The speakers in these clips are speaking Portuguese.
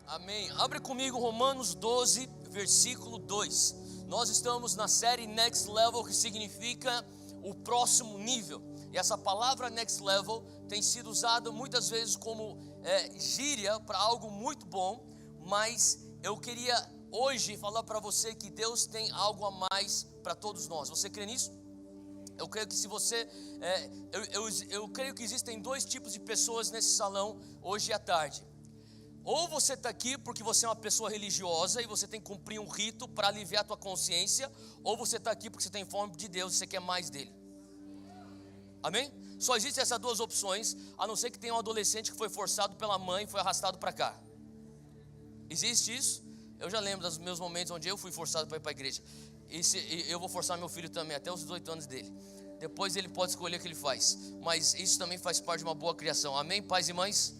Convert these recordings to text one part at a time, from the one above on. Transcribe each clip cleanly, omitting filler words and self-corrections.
Amém. Abre comigo Romanos 12, versículo 2. Nós estamos na série Next Level, que significa o próximo nível. E essa palavra Next Level tem sido usada muitas vezes como gíria para algo muito bom. Mas eu queria hoje falar para você que Deus tem algo a mais para todos nós. Você crê nisso? Eu creio que se você... eu creio que existem dois tipos de pessoas nesse salão hoje à tarde. Ou você está aqui porque você é uma pessoa religiosa e você tem que cumprir um rito para aliviar a tua consciência. Ou você está aqui porque você tem fome de Deus e você quer mais dele. Amém? Só existem essas duas opções, a não ser que tenha um adolescente que foi forçado pela mãe e foi arrastado para cá. Existe isso? Eu já lembro dos meus momentos onde eu fui forçado para ir para a igreja. E eu vou forçar meu filho também, até os 18 anos dele. Depois ele pode escolher o que ele faz. Mas isso também faz parte de uma boa criação. Amém, pais e mães?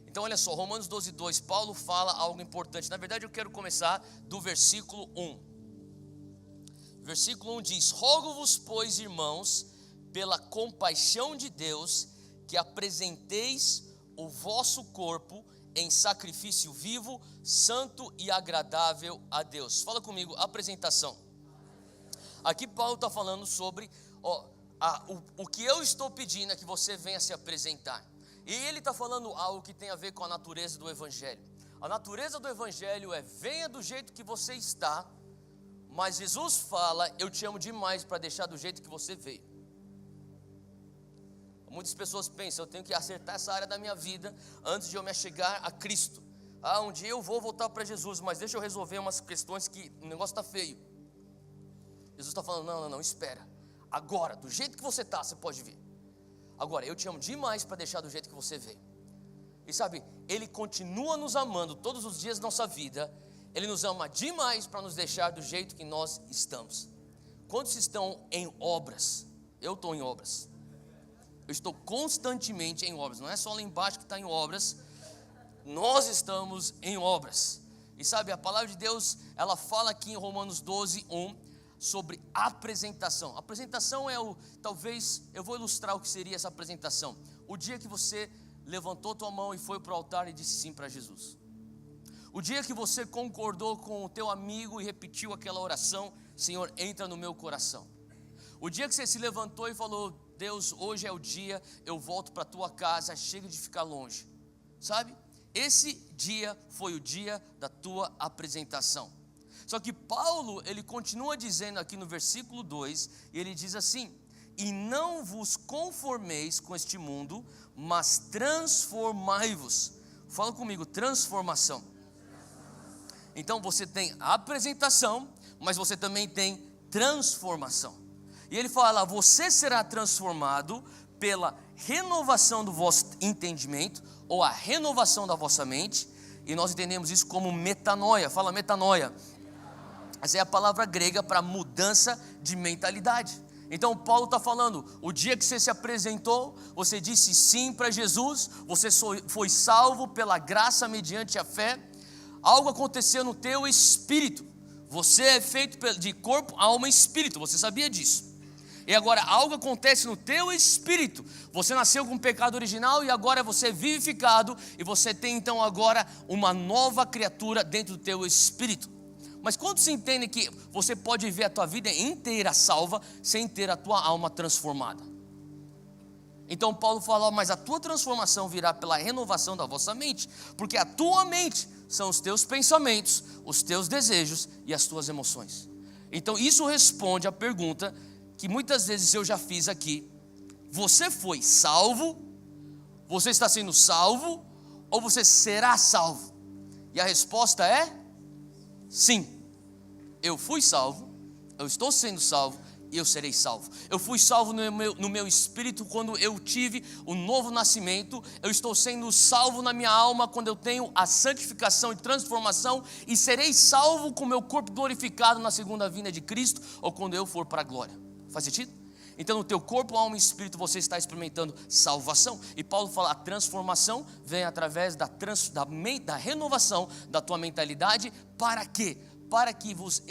Então olha só, Romanos 12, 2, Paulo fala algo importante. Na verdade eu quero começar do versículo 1. Versículo 1 diz: Rogo-vos, pois, irmãos, pela compaixão de Deus, que apresenteis o vosso corpo em sacrifício vivo, santo e agradável a Deus. Fala comigo, apresentação. Aqui Paulo está falando sobre o que eu estou pedindo é que você venha se apresentar. E ele está falando algo que tem a ver com a natureza do Evangelho. A natureza do Evangelho é: venha do jeito que você está, mas Jesus fala: eu te amo demais para deixar do jeito que você veio. Muitas pessoas pensam: eu tenho que acertar essa área da minha vida antes de eu me achegar a Cristo. Um dia eu vou voltar para Jesus, mas deixa eu resolver umas questões que o negócio está feio. Jesus está falando: não, espera. Agora, do jeito que você está, você pode vir. Agora, eu te amo demais para deixar do jeito que você veio. E sabe, Ele continua nos amando todos os dias da nossa vida. Ele nos ama demais para nos deixar do jeito que nós estamos. Quantos estão em obras? Eu estou em obras. Eu estou constantemente em obras. Não é só lá embaixo que está em obras. Nós estamos em obras. E sabe, a palavra de Deus, ela fala aqui em Romanos 12, 1, sobre apresentação. Apresentação talvez, eu vou ilustrar o que seria essa apresentação. O dia que você levantou tua mão e foi para o altar e disse sim para Jesus. O dia que você concordou com o teu amigo e repetiu aquela oração: Senhor, entra no meu coração. O dia que você se levantou e falou: Deus, hoje é o dia, eu volto para a tua casa, chega de ficar longe. Sabe? Esse dia foi o dia da tua apresentação. Só que Paulo, ele continua dizendo aqui no versículo 2, e ele diz assim: e não vos conformeis com este mundo, mas transformai-vos. Fala comigo, transformação. Então você tem a apresentação, mas você também tem transformação. E ele fala: você será transformado pela renovação do vosso entendimento, ou a renovação da vossa mente. E nós entendemos isso como metanoia. Fala metanoia. Essa é a palavra grega para mudança de mentalidade. Então Paulo está falando: o dia que você se apresentou, você disse sim para Jesus, você foi salvo pela graça mediante a fé. Algo aconteceu no teu espírito. Você é feito de corpo, alma e espírito. Você sabia disso? E agora algo acontece no teu espírito. Você nasceu com o pecado original e agora você é vivificado. E você tem então agora uma nova criatura dentro do teu espírito. Mas quando se entende que você pode viver a tua vida inteira salva sem ter a tua alma transformada? Então Paulo fala: mas a tua transformação virá pela renovação da vossa mente. Porque a tua mente são os teus pensamentos, os teus desejos e as tuas emoções. Então isso responde à pergunta que muitas vezes eu já fiz aqui: você foi salvo? Você está sendo salvo? Ou você será salvo? E a resposta é sim. Eu fui salvo, eu estou sendo salvo e eu serei salvo. Eu fui salvo no meu espírito quando eu tive o novo nascimento. Eu estou sendo salvo na minha alma quando eu tenho a santificação e transformação. E serei salvo com o meu corpo glorificado na segunda vinda de Cristo, ou quando eu for para a glória. Faz sentido? Então no teu corpo, alma e espírito você está experimentando salvação. E Paulo fala: a transformação vem através da renovação da tua mentalidade. Para quê? Para que vos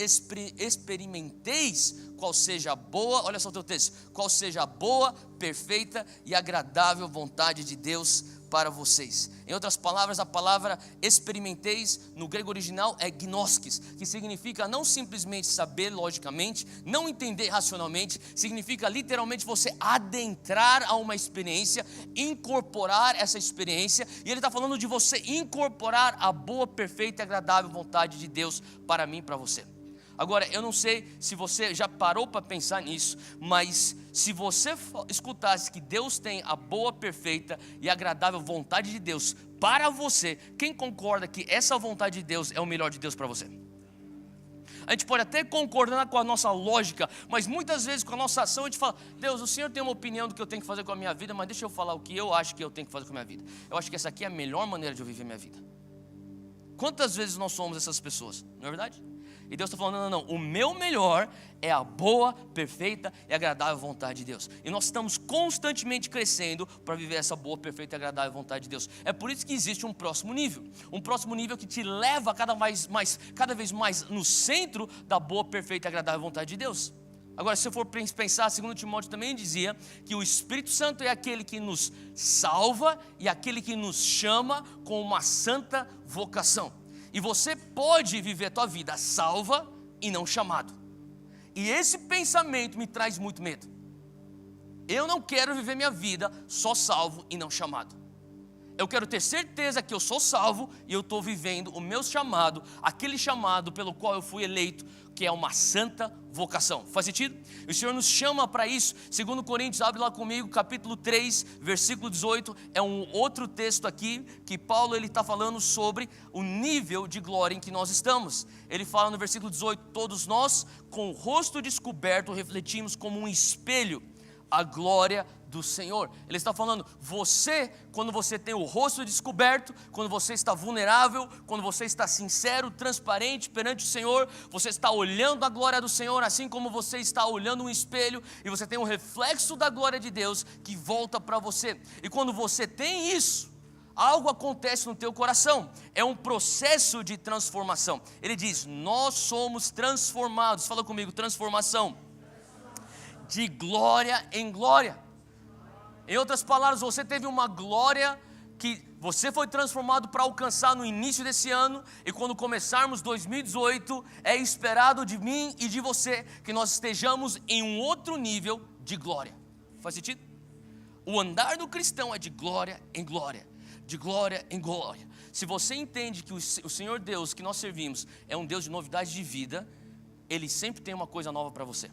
experimenteis qual seja a boa, olha só o teu texto, qual seja a boa, perfeita e agradável vontade de Deus para vocês. Em outras palavras, a palavra experimenteis no grego original é gnoskis, que significa não simplesmente saber logicamente, não entender racionalmente, significa literalmente você adentrar a uma experiência, incorporar essa experiência, e ele está falando de você incorporar a boa, perfeita e agradável vontade de Deus para mim e para você. Agora, eu não sei se você já parou para pensar nisso, mas se você escutasse que Deus tem a boa, perfeita e agradável vontade de Deus para você, quem concorda que essa vontade de Deus é o melhor de Deus para você? A gente pode até concordar com a nossa lógica, mas muitas vezes com a nossa ação a gente fala: Deus, o Senhor tem uma opinião do que eu tenho que fazer com a minha vida, mas deixa eu falar o que eu acho que eu tenho que fazer com a minha vida. Eu acho que essa aqui é a melhor maneira de eu viver minha vida. Quantas vezes nós somos essas pessoas, não é verdade? E Deus está falando: não, o meu melhor é a boa, perfeita e agradável vontade de Deus. E nós estamos constantemente crescendo para viver essa boa, perfeita e agradável vontade de Deus. É por isso que existe um próximo nível que te leva cada vez mais no centro da boa, perfeita e agradável vontade de Deus. Agora, se eu for pensar, 2 Timóteo também dizia que o Espírito Santo é aquele que nos salva e aquele que nos chama com uma santa vocação. E você pode viver a tua vida salva e não chamado. E esse pensamento me traz muito medo. Eu não quero viver minha vida só salvo e não chamado. Eu quero ter certeza que eu sou salvo e eu estou vivendo o meu chamado, aquele chamado pelo qual eu fui eleito, que é uma santa vocação. Faz sentido? O Senhor nos chama para isso. 2 Coríntios, abre lá comigo, capítulo 3, versículo 18. É um outro texto aqui que Paulo está falando sobre o nível de glória em que nós estamos. Ele fala no versículo 18: todos nós com o rosto descoberto refletimos como um espelho a glória do Senhor. Ele está falando: você, quando você tem o rosto descoberto, quando você está vulnerável, quando você está sincero, transparente perante o Senhor, você está olhando a glória do Senhor, assim como você está olhando um espelho, e você tem um reflexo da glória de Deus que volta para você. E quando você tem isso, algo acontece no teu coração, é um processo de transformação. Ele diz: nós somos transformados, fala comigo, transformação, de glória em glória. Em outras palavras, você teve uma glória que você foi transformado para alcançar no início desse ano, e quando começarmos 2018, é esperado de mim e de você que nós estejamos em um outro nível de glória. Faz sentido? O andar do cristão é de glória em glória, de glória em glória. Se você entende que o Senhor Deus que nós servimos é um Deus de novidade de vida, Ele sempre tem uma coisa nova para você.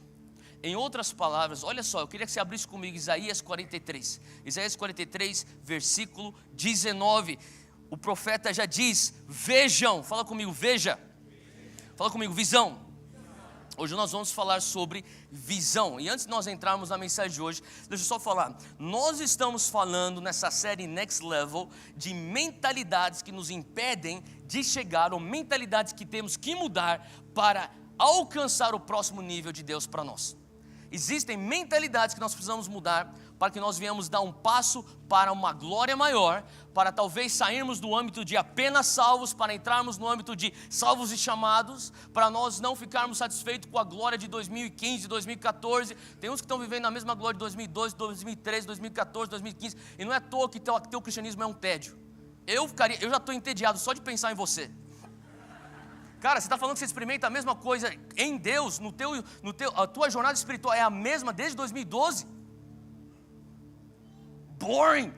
Em outras palavras, olha só, eu queria que você abrisse comigo Isaías 43. Isaías 43, versículo 19. O profeta já diz: vejam, fala comigo, veja. Fala comigo, visão. Hoje nós vamos falar sobre visão. E antes de nós entrarmos na mensagem de hoje, deixa eu só falar. Nós estamos falando nessa série Next Level de mentalidades que nos impedem de chegar, ou mentalidades que temos que mudar para alcançar o próximo nível de Deus para nós. Existem mentalidades que nós precisamos mudar para que nós venhamos dar um passo para uma glória maior, para talvez sairmos do âmbito de apenas salvos, para entrarmos no âmbito de salvos e chamados, para nós não ficarmos satisfeitos com a glória de 2015, 2014. Tem uns que estão vivendo a mesma glória de 2012, 2013, 2014, 2015, e não é à toa que teu cristianismo é um tédio. Eu já estou entediado só de pensar em você. Cara, você está falando que você experimenta a mesma coisa em Deus, a tua jornada espiritual é a mesma desde 2012? Boring.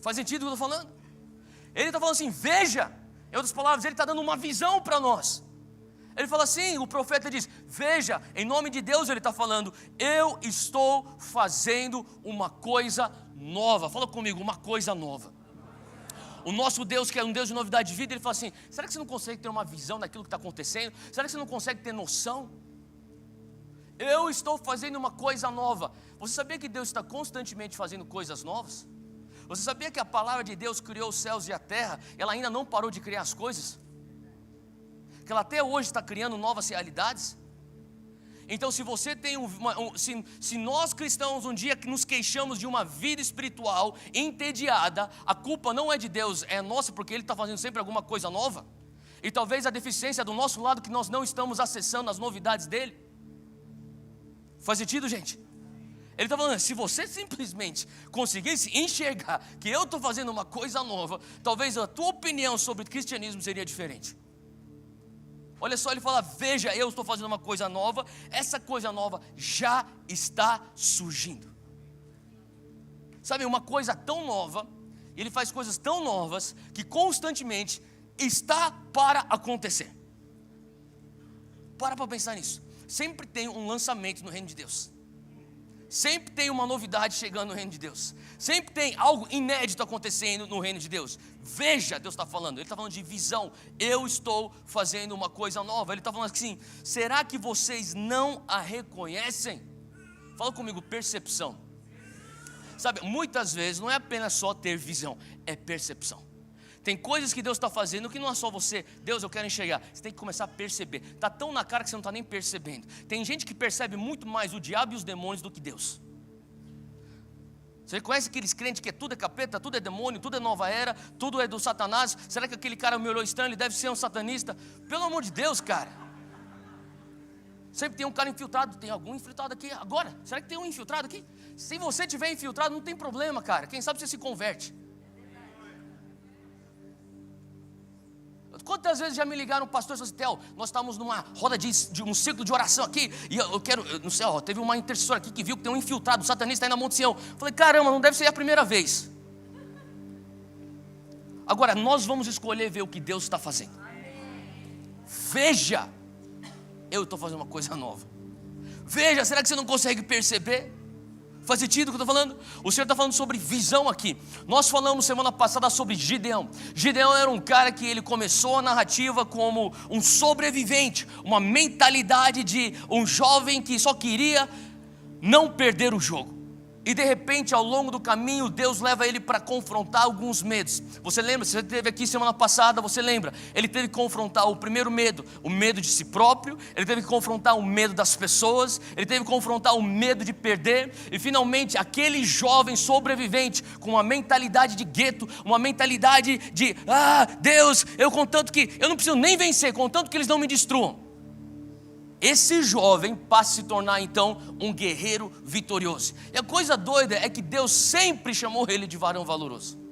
Faz sentido o que eu estou falando? Ele está falando assim, veja. Em outras palavras, ele está dando uma visão para nós. Ele fala assim, o profeta diz, veja, em nome de Deus ele está falando, eu estou fazendo uma coisa nova. Fala comigo, uma coisa nova. O nosso Deus, que é um Deus de novidade de vida, Ele fala assim, será que você não consegue ter uma visão daquilo que está acontecendo? Será que você não consegue ter noção? Eu estou fazendo uma coisa nova. Você sabia que Deus está constantemente fazendo coisas novas? Você sabia que a palavra de Deus criou os céus e a terra? Ela ainda não parou de criar as coisas? Que ela até hoje está criando novas realidades? Então, se você tem se nós cristãos um dia que nos queixamos de uma vida espiritual entediada, a culpa não é de Deus, é nossa, porque Ele está fazendo sempre alguma coisa nova. E talvez a deficiência é do nosso lado, que nós não estamos acessando as novidades dele. Faz sentido, gente? Ele está falando, se você simplesmente conseguisse enxergar que eu estou fazendo uma coisa nova, talvez a tua opinião sobre o cristianismo seria diferente. Olha só, ele fala, veja, eu estou fazendo uma coisa nova, essa coisa nova já está surgindo. Sabe, uma coisa tão nova, ele faz coisas tão novas, que constantemente está para acontecer. Para pensar nisso. Sempre tem um lançamento no reino de Deus. Sempre tem uma novidade chegando no reino de Deus. Sempre tem algo inédito acontecendo no reino de Deus. Veja, Deus está falando. Ele está falando de visão. Eu estou fazendo uma coisa nova. Ele está falando assim, será que vocês não a reconhecem? Fala comigo, percepção. Sabe, muitas vezes não é apenas só ter visão, é percepção. Tem coisas que Deus está fazendo que não é só você, Deus, eu quero enxergar. Você tem que começar a perceber. Está tão na cara que você não está nem percebendo. Tem gente que percebe muito mais o diabo e os demônios do que Deus. Você conhece aqueles crentes que tudo é capeta, tudo é demônio, tudo é nova era, tudo é do Satanás? Será que aquele cara me olhou estranho, ele deve ser um satanista? Pelo amor de Deus, cara. Sempre tem um cara infiltrado. Tem algum infiltrado aqui agora? Será que tem um infiltrado aqui? Se você tiver infiltrado, não tem problema, cara. Quem sabe você se converte. Quantas vezes já me ligaram, pastor, assim, Theo, nós estávamos numa roda de um ciclo de oração aqui, e eu quero, não sei, teve uma intercessora aqui que viu que tem um infiltrado, satanista aí na Monte Sião. Falei, caramba, não deve ser a primeira vez. Agora, nós vamos escolher ver o que Deus está fazendo. Veja, eu estou fazendo uma coisa nova. Veja, será que você não consegue perceber? Faz sentido o que eu estou falando? O Senhor está falando sobre visão aqui. Nós falamos semana passada sobre Gideão. Gideão era um cara que ele começou a narrativa como um sobrevivente, uma mentalidade de um jovem que só queria não perder o jogo. E de repente, ao longo do caminho, Deus leva ele para confrontar alguns medos. Você lembra? Você esteve aqui semana passada, você lembra? Ele teve que confrontar o primeiro medo, o medo de si próprio. Ele teve que confrontar o medo das pessoas. Ele teve que confrontar o medo de perder. E finalmente, aquele jovem sobrevivente, com uma mentalidade de gueto, uma mentalidade de, Deus, eu contanto que, eu não preciso nem vencer, contanto que eles não me destruam. Esse jovem passa a se tornar então um guerreiro vitorioso. E a coisa doida é que Deus sempre chamou ele de varão valoroso.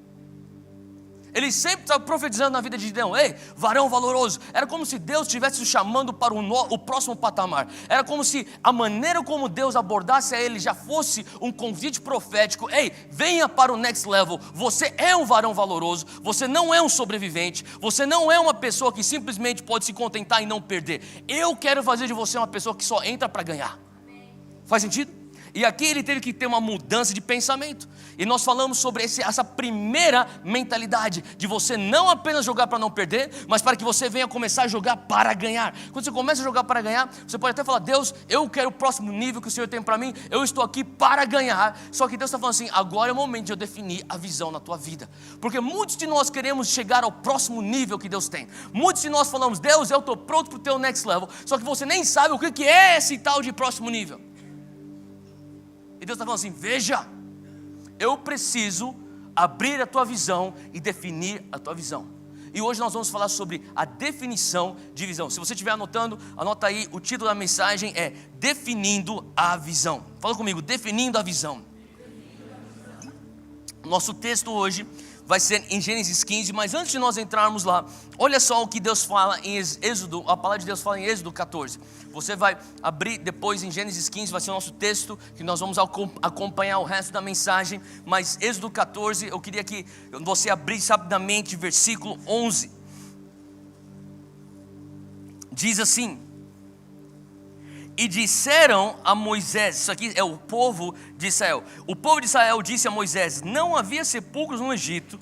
Ele sempre estava profetizando na vida de Gideão, ei, varão valoroso. Era como se Deus estivesse o chamando para o próximo patamar. Era como se a maneira como Deus abordasse a ele já fosse um convite profético. Ei, venha para o next level. Você é um varão valoroso. Você não é um sobrevivente. Você não é uma pessoa que simplesmente pode se contentar e não perder. Eu quero fazer de você uma pessoa que só entra para ganhar. Faz sentido? E aqui ele teve que ter uma mudança de pensamento. E nós falamos sobre essa primeira mentalidade de você não apenas jogar para não perder, mas para que você venha começar a jogar para ganhar. Quando você começa a jogar para ganhar, você pode até falar, Deus, eu quero o próximo nível que o Senhor tem para mim. Eu estou aqui para ganhar. Só que Deus está falando assim, agora é o momento de eu definir a visão na tua vida. Porque muitos de nós queremos chegar ao próximo nível que Deus tem. Muitos de nós falamos, Deus, eu estou pronto para o teu next level. Só que você nem sabe o que é esse tal de próximo nível. E Deus está falando assim, veja, eu preciso abrir a tua visão e definir a tua visão. E hoje nós vamos falar sobre a definição de visão. Se você estiver anotando, anota aí, o título da mensagem é Definindo a Visão. Fala comigo, Definindo a Visão. Nosso texto hoje vai ser em Gênesis 15, mas antes de nós entrarmos lá, olha só o que Deus fala em Êxodo, a palavra de Deus fala em Êxodo 14. Você vai abrir depois em Gênesis 15, vai ser o nosso texto, que nós vamos acompanhar o resto da mensagem, mas Êxodo 14, eu queria que você abrisse rapidamente, versículo 11. Diz assim, e disseram a Moisés, isso aqui é o povo de Israel. O povo de Israel disse a Moisés, não havia sepulcros no Egito,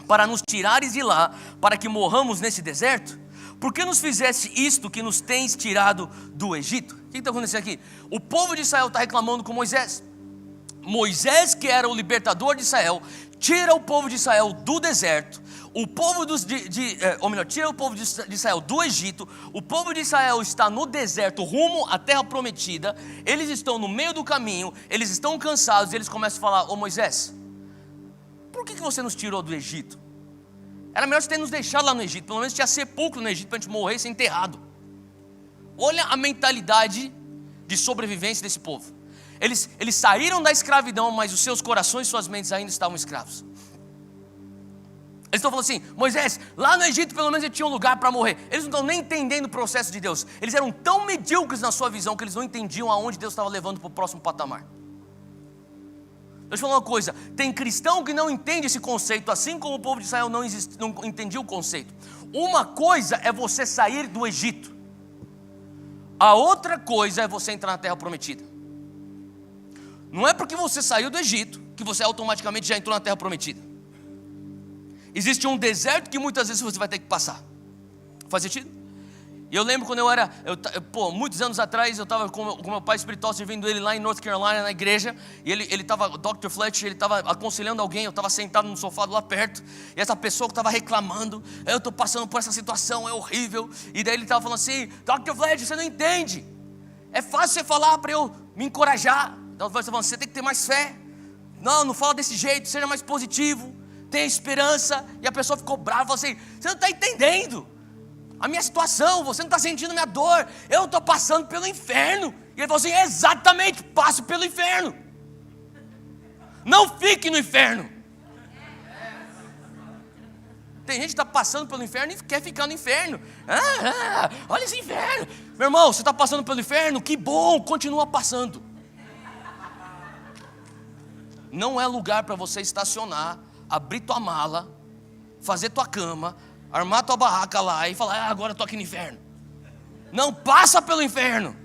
para nos tirares de lá, para que morramos nesse deserto? Por que nos fizeste isto que nos tens tirado do Egito? O que está acontecendo aqui? O povo de Israel está reclamando com Moisés. Moisés, que era o libertador de Israel, tira o povo de Israel do deserto. O povo tira o povo de Israel do Egito. O povo de Israel está no deserto, rumo à terra prometida. Eles estão no meio do caminho, eles estão cansados. E eles começam a falar, ô Moisés, por que você nos tirou do Egito? Era melhor você ter nos deixado lá no Egito. Pelo menos tinha sepulcro no Egito para a gente morrer e ser enterrado. Olha a mentalidade de sobrevivência desse povo. Eles saíram da escravidão, mas os seus corações e suas mentes ainda estavam escravos. Eles estão falando assim: Moisés, lá no Egito pelo menos ele tinha um lugar para morrer. Eles não estão nem entendendo o processo de Deus. Eles eram tão medíocres na sua visão que eles não entendiam aonde Deus estava levando para o próximo patamar. Deixa eu falar uma coisa: tem cristão que não entende esse conceito, assim como o povo de Israel não entendia o conceito. Uma coisa é você sair do Egito, a outra coisa é você entrar na terra prometida. Não é porque você saiu do Egito que você automaticamente já entrou na terra prometida. Existe um deserto que muitas vezes você vai ter que passar. Faz sentido? E eu lembro quando muitos anos atrás, eu estava com meu pai espiritual, servindo ele lá em North Carolina, na igreja. E ele estava, Dr. Fletcher, ele estava aconselhando alguém. Eu estava sentado no sofá lá perto. E essa pessoa que estava reclamando: eu estou passando por essa situação, é horrível. E daí ele estava falando assim: Dr. Fletcher, você não entende. É fácil você falar para eu me encorajar. Então você está falando: você tem que ter mais fé. Não fala desse jeito, seja mais positivo, tenha esperança. E a pessoa ficou brava, falou assim: você não está entendendo a minha situação, você não está sentindo a minha dor, eu estou passando pelo inferno. E ele falou assim: exatamente, passe pelo inferno, não fique no inferno. Tem gente que está passando pelo inferno e quer ficar no inferno. Olha esse inferno. Meu irmão, você está passando pelo inferno? Que bom, continua passando. Não é lugar para você estacionar, abrir tua mala, fazer tua cama, armar tua barraca lá e falar: agora eu estou aqui no inferno. Não, passa pelo inferno.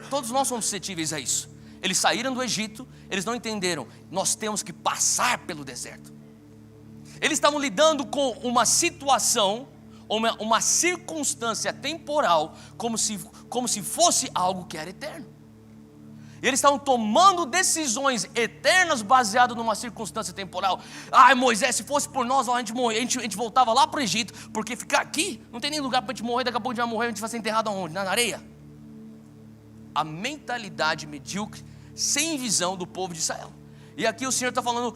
Todos nós somos suscetíveis a isso. Eles saíram do Egito, eles não entenderam. Nós temos que passar pelo deserto. Eles estavam lidando com uma situação, uma circunstância temporal, como se fosse algo que era eterno. Eles estavam tomando decisões eternas baseadas numa circunstância temporal. Moisés, se fosse por nós, a gente voltava lá para o Egito, porque ficar aqui, não tem nem lugar para a gente morrer. Daqui a pouco a gente vai morrer, a gente vai ser enterrado aonde? Na areia. A mentalidade medíocre, sem visão do povo de Israel. E aqui o Senhor está falando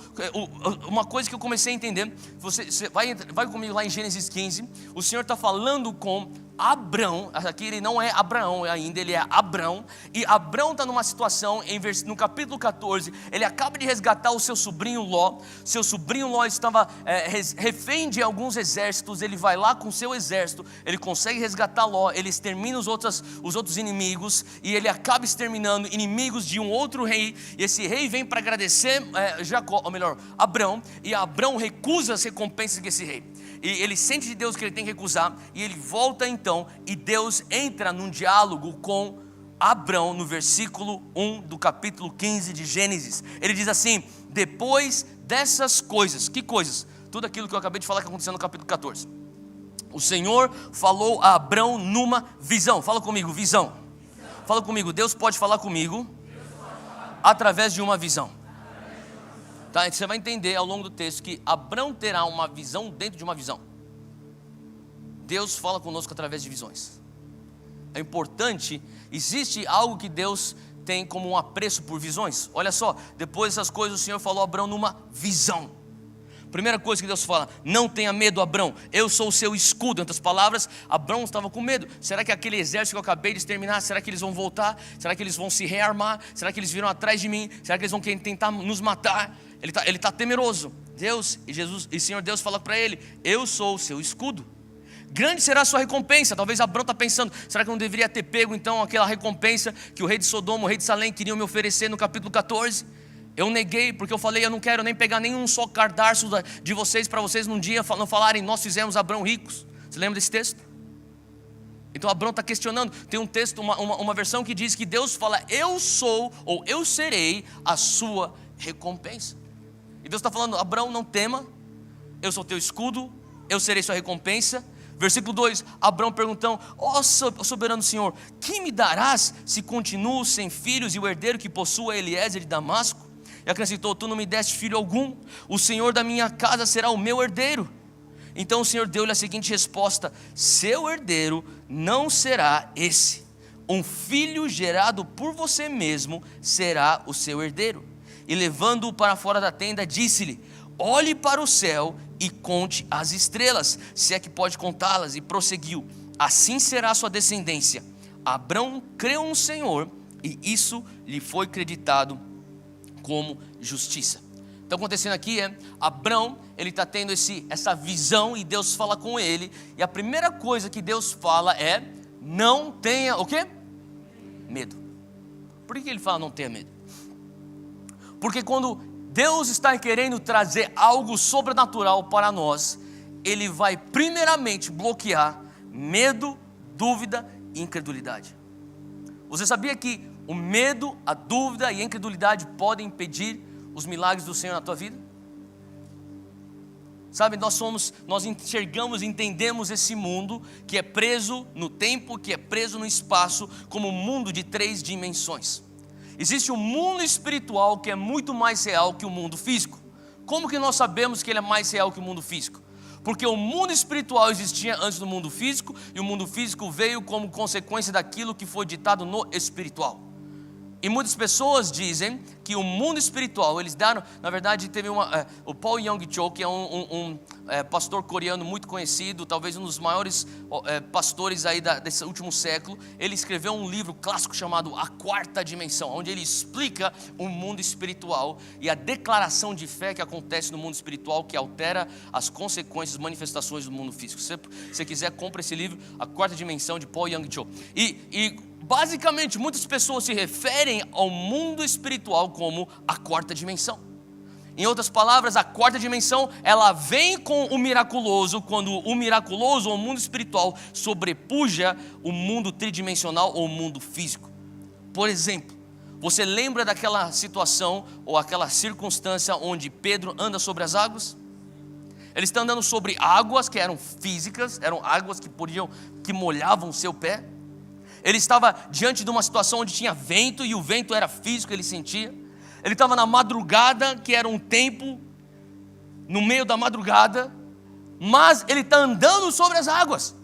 uma coisa que eu comecei a entender. Você vai comigo lá em Gênesis 15. O Senhor está falando com Abrão. Aqui ele não é Abraão ainda, ele é Abrão. E Abrão está numa situação, no capítulo 14, ele acaba de resgatar o seu sobrinho Ló. Seu sobrinho Ló estava refém de alguns exércitos. Ele vai lá com o seu exército, ele consegue resgatar Ló, ele extermina os outros inimigos, e ele acaba exterminando inimigos de um outro rei. E esse rei vem para agradecer Abrão, e Abrão recusa as recompensas desse rei. E ele sente de Deus que ele tem que recusar, e ele volta então, e Deus entra num diálogo com Abrão no versículo 1 do capítulo 15 de Gênesis. Ele diz assim: depois dessas coisas, que coisas? Tudo aquilo que eu acabei de falar que aconteceu no capítulo 14. O Senhor falou a Abrão numa visão. Fala comigo, visão. Fala comigo, Deus pode falar comigo através de uma visão. Tá, você vai entender ao longo do texto que Abrão terá uma visão dentro de uma visão. Deus fala conosco através de visões. É importante, existe algo que Deus tem como um apreço por visões. Olha só, depois dessas coisas o Senhor falou a Abrão numa visão. Primeira coisa que Deus fala: não tenha medo, Abrão, eu sou o seu escudo. Em outras palavras, Abrão estava com medo. Será que aquele exército que eu acabei de exterminar, será que eles vão voltar? Será que eles vão se rearmar? Será que eles viram atrás de mim? Será que eles vão tentar nos matar? Ele está temeroso. Deus e Jesus e Senhor Deus fala para ele: eu sou o seu escudo. Grande será a sua recompensa. Talvez Abrão está pensando: será que eu não deveria ter pego então aquela recompensa que o rei de Sodoma, o rei de Salém queriam me oferecer no capítulo 14? Eu neguei, porque eu falei: eu não quero nem pegar nenhum só cadarço de vocês, para vocês num dia não falarem: nós fizemos Abrão ricos. Você lembra desse texto? Então Abrão está questionando. Tem um texto, uma versão que diz que Deus fala: eu sou, ou eu serei a sua recompensa. E Deus está falando: Abrão, não tema, eu sou teu escudo, eu serei sua recompensa. Versículo 2, Abrão perguntou: ó soberano Senhor, que me darás se continuo sem filhos e o herdeiro que possua Eliezer de Damasco? E acrescentou: tu não me deste filho algum, o Senhor da minha casa será o meu herdeiro. Então o Senhor deu-lhe a seguinte resposta: seu herdeiro não será esse, um filho gerado por você mesmo será o seu herdeiro. E levando-o para fora da tenda, disse-lhe: olhe para o céu e conte as estrelas, se é que pode contá-las. E prosseguiu: assim será a sua descendência. Abrão creu no Senhor, e isso lhe foi creditado como justiça. Então acontecendo aqui Abrão, ele está tendo essa visão e Deus fala com ele, e a primeira coisa que Deus fala é: não tenha o quê? Medo. Por que ele fala não tenha medo? Porque quando Deus está querendo trazer algo sobrenatural para nós, Ele vai primeiramente bloquear medo, dúvida e incredulidade. Você sabia que o medo, a dúvida e a incredulidade podem impedir os milagres do Senhor na tua vida? Sabe, nós enxergamos e entendemos esse mundo que é preso no tempo, que é preso no espaço, como um mundo de 3 dimensões. Existe um mundo espiritual que é muito mais real que o mundo físico. Como que nós sabemos que ele é mais real que o mundo físico? Porque o mundo espiritual existia antes do mundo físico, e o mundo físico veio como consequência daquilo que foi ditado no espiritual. E muitas pessoas dizem que o mundo espiritual, eles deram, na verdade teve o Paul Young-cho, que é um pastor coreano muito conhecido, talvez um dos maiores pastores aí desse último século. Ele escreveu um livro clássico chamado A Quarta Dimensão, onde ele explica o mundo espiritual e a declaração de fé que acontece no mundo espiritual, que altera as consequências, manifestações do mundo físico. Se você quiser, compre esse livro, A Quarta Dimensão, de Paul Young-cho. Basicamente, muitas pessoas se referem ao mundo espiritual como a quarta dimensão. Em outras palavras, a quarta dimensão, ela vem com o miraculoso, quando o miraculoso, ou o mundo espiritual, sobrepuja o mundo tridimensional ou o mundo físico. Por exemplo, você lembra daquela situação ou aquela circunstância onde Pedro anda sobre as águas? Ele está andando sobre águas que eram físicas, eram águas que molhavam o seu pé. Ele estava diante de uma situação onde tinha vento, e o vento era físico, ele sentia. Ele estava na madrugada, que era um tempo, no meio da madrugada, mas ele está andando sobre as águas.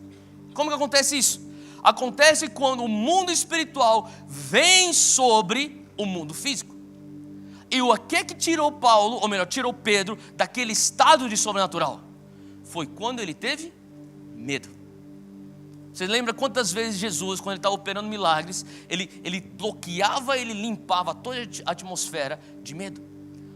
Como que acontece isso? Acontece quando o mundo espiritual vem sobre o mundo físico. E o que tirou Paulo, ou melhor, tirou Pedro daquele estado de sobrenatural? Foi quando ele teve medo. Você lembra quantas vezes Jesus, quando ele estava operando milagres, ele bloqueava, ele limpava toda a atmosfera de medo?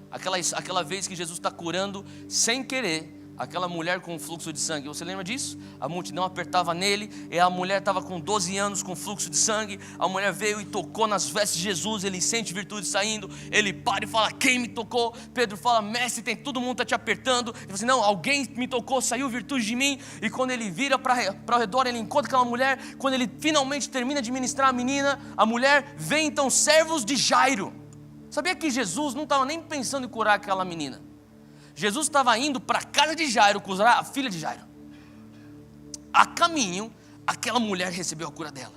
Aquela vez que Jesus está curando sem querer aquela mulher com fluxo de sangue, você lembra disso? A multidão apertava nele, e a mulher estava com 12 anos com fluxo de sangue. A mulher veio e tocou nas vestes de Jesus, ele sente virtude saindo, ele para e fala: quem me tocou? Pedro fala: mestre, todo mundo está te apertando. Ele fala assim: não, alguém me tocou, saiu virtude de mim. E quando ele vira para o redor, ele encontra aquela mulher. Quando ele finalmente termina de ministrar a menina, a mulher, vem então servos de Jairo. Sabia que Jesus não estava nem pensando em curar aquela menina? Jesus estava indo para a casa de Jairo curar a filha de Jairo. A caminho, aquela mulher recebeu a cura dela.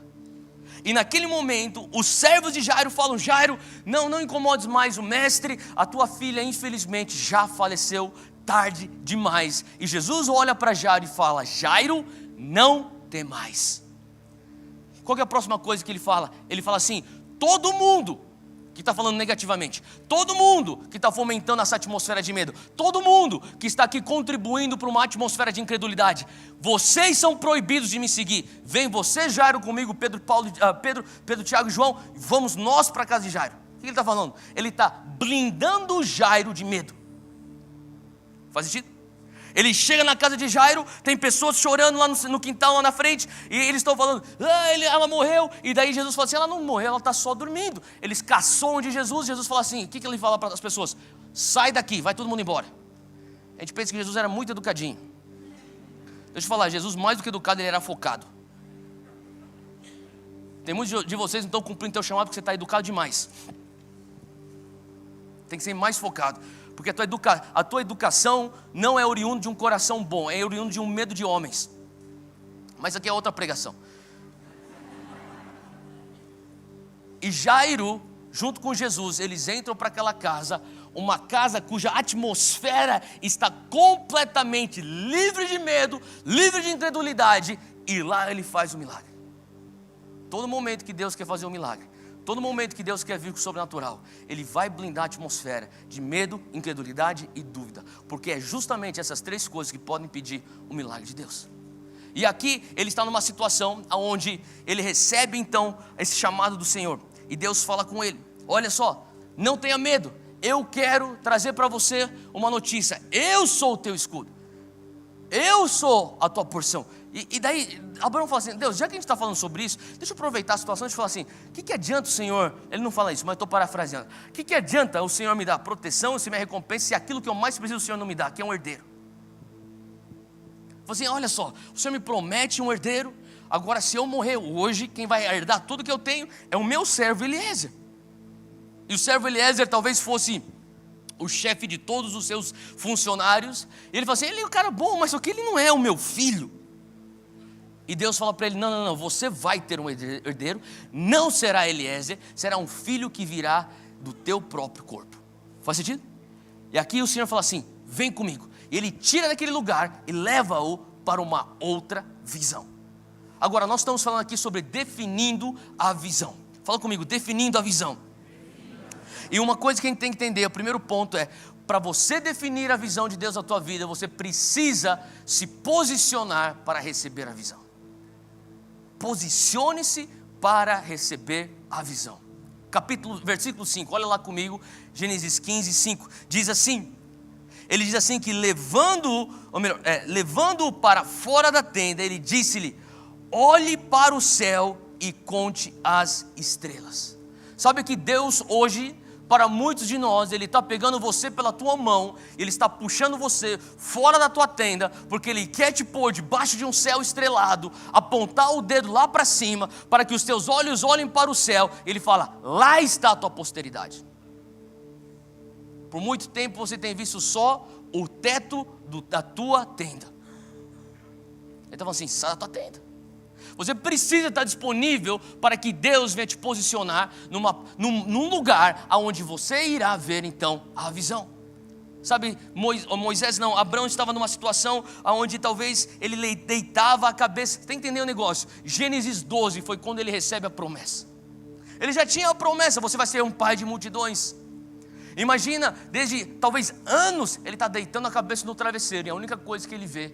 E naquele momento, os servos de Jairo falam: Jairo, não incomodes mais o mestre, a tua filha infelizmente já faleceu, tarde demais. E Jesus olha para Jairo e fala: Jairo, não tem mais. Qual que é a próxima coisa que ele fala? Ele fala assim: todo mundo que está falando negativamente, todo mundo que está fomentando essa atmosfera de medo, todo mundo que está aqui contribuindo para uma atmosfera de incredulidade, vocês são proibidos de me seguir. Vem você, Jairo, comigo, Pedro, Tiago e João, vamos nós para a casa de Jairo. O que ele está falando? Ele está blindando o Jairo de medo. Faz sentido? Ele chega na casa de Jairo, tem pessoas chorando lá no quintal, lá na frente, e eles estão falando: ela morreu. E daí Jesus fala assim: ela não morreu, ela está só dormindo. Eles caçoam de Jesus. Jesus fala assim: o que ele fala para as pessoas? Sai daqui, vai todo mundo embora. A gente pensa que Jesus era muito educadinho. Deixa eu te falar, Jesus, mais do que educado, ele era focado. Tem muitos de vocês que não estão cumprindo o teu chamado porque você está educado demais. Tem que ser mais focado. Porque a tua educação não é oriundo de um coração bom, é oriundo de um medo de homens. Mas aqui é outra pregação. E Jairo, junto com Jesus, eles entram para aquela casa, uma casa cuja atmosfera está completamente livre de medo, livre de incredulidade, e lá ele faz o milagre. Todo momento que Deus quer fazer um milagre, todo momento que Deus quer vir com o sobrenatural, Ele vai blindar a atmosfera de medo, incredulidade e dúvida, porque é justamente essas 3 coisas que podem impedir o milagre de Deus. E aqui ele está numa situação onde ele recebe então esse chamado do Senhor. E Deus fala com ele: olha só, não tenha medo, eu quero trazer para você uma notícia. Eu sou o teu escudo, eu sou a tua porção. E daí Abraão fala assim: Deus, já que a gente está falando sobre isso, deixa eu aproveitar a situação e falar assim: o que adianta o Senhor, ele não fala isso, mas estou parafraseando, o que adianta o Senhor me dar proteção, se me recompensa, se aquilo que eu mais preciso o Senhor não me dá, que é um herdeiro? Fala assim: olha só, o Senhor me promete um herdeiro, agora se eu morrer hoje, quem vai herdar tudo que eu tenho é o meu servo Eliezer. E o servo Eliezer talvez fosse o chefe de todos os seus funcionários. E ele fala assim: ele é um cara bom, mas só que ele não é o meu filho. E Deus fala para ele: não, você vai ter um herdeiro, não será Eliezer, será um filho que virá do teu próprio corpo. Faz sentido? E aqui o Senhor fala assim: vem comigo. E ele tira daquele lugar e leva-o para uma outra visão. Agora nós estamos falando aqui sobre definindo a visão. Fala comigo: definindo a visão. E uma coisa que a gente tem que entender, o primeiro ponto é: para você definir a visão de Deus na tua vida, você precisa se posicionar para receber a visão. Posicione-se para receber a visão. Versículo 5, olha lá comigo, Gênesis 15, 5, diz assim, ele diz assim que levando-o para fora da tenda, ele disse-lhe: olhe para o céu e conte as estrelas. Sabe que Deus hoje, para muitos de nós, Ele está pegando você pela tua mão, Ele está puxando você fora da tua tenda, porque Ele quer te pôr debaixo de um céu estrelado, apontar o dedo lá para cima, para que os teus olhos olhem para o céu. Ele fala: lá está a tua posteridade. Por muito tempo você tem visto só o teto da tua tenda. Ele está falando assim: sai da tua tenda. Você precisa estar disponível para que Deus venha te posicionar num lugar onde você irá ver então a visão. Sabe, Abraão estava numa situação onde talvez ele deitava a cabeça. Você está entendendo o negócio? Gênesis 12 foi quando ele recebe a promessa. Ele já tinha a promessa: você vai ser um pai de multidões. Imagina, desde talvez anos, ele está deitando a cabeça no travesseiro e a única coisa que ele vê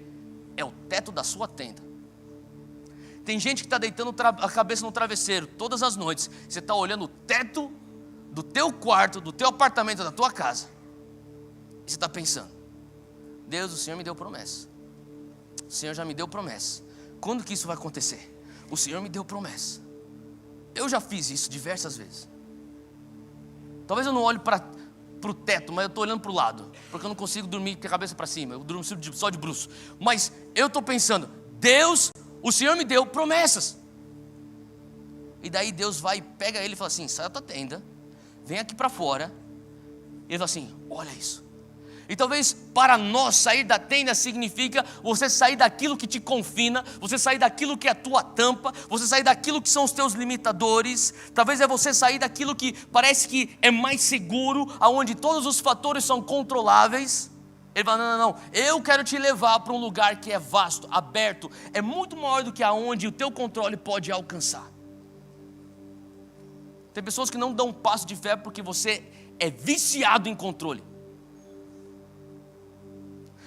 é o teto da sua tenda. Tem gente que está deitando a cabeça no travesseiro todas as noites. Você está olhando o teto do teu quarto, do teu apartamento, da tua casa. E você está pensando: Deus, o Senhor me deu promessa. O Senhor já me deu promessa. Quando que isso vai acontecer? O Senhor me deu promessa. Eu já fiz isso diversas vezes. Talvez eu não olhe para o teto, mas eu estou olhando para o lado, porque eu não consigo dormir com a cabeça para cima. Eu durmo só de bruço. Mas eu estou pensando: Deus, o Senhor me deu promessas. E daí Deus vai e pega ele e fala assim: sai da tua tenda, vem aqui para fora. E ele fala assim: olha isso. E talvez para nós sair da tenda significa você sair daquilo que te confina, você sair daquilo que é a tua tampa, você sair daquilo que são os teus limitadores. Talvez é você sair daquilo que parece que é mais seguro, aonde todos os fatores são controláveis. Ele fala: não, eu quero te levar para um lugar que é vasto, aberto, é muito maior do que aonde o teu controle pode alcançar. Tem pessoas que não dão um passo de fé porque você é viciado em controle.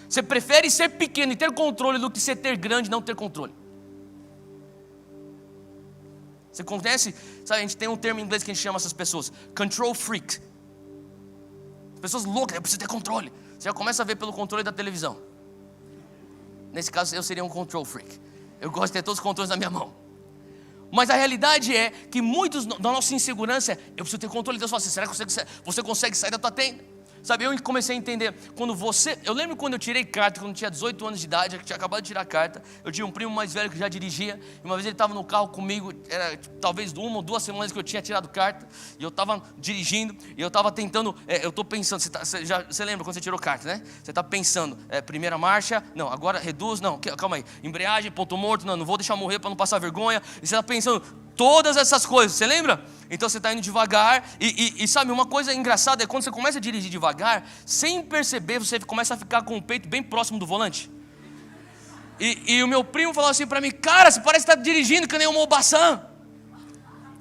Você prefere ser pequeno e ter controle do que ser ter grande e não ter controle. Você conhece? Sabe, a gente tem um termo em inglês que a gente chama essas pessoas: control freak. Pessoas loucas: eu preciso ter controle. Você já começa a ver pelo controle da televisão. Nesse caso eu seria um control freak. Eu gosto de ter todos os controles na minha mão. Mas a realidade é que muitos da nossa insegurança é: eu preciso ter controle. Deus fala assim: será que você consegue sair da tua tenda? Sabe, eu comecei a entender, eu lembro quando eu tirei carta, quando eu tinha 18 anos de idade, eu tinha acabado de tirar a carta, eu tinha um primo mais velho que já dirigia, e uma vez ele estava no carro comigo, era talvez 1 ou 2 semanas que eu tinha tirado carta, e eu estava dirigindo, e eu estava tentando, eu estou pensando, você lembra quando você tirou carta, né? Você está pensando, primeira marcha, não, agora reduz, não, calma aí, embreagem, ponto morto, não vou deixar morrer para não passar vergonha, e você está pensando todas essas coisas, você lembra? Então você está indo devagar, e sabe, uma coisa engraçada é quando você começa a dirigir devagar, sem perceber, você começa a ficar com o peito bem próximo do volante. E o meu primo falou assim para mim: cara, você parece estar dirigindo que nem um Obasan.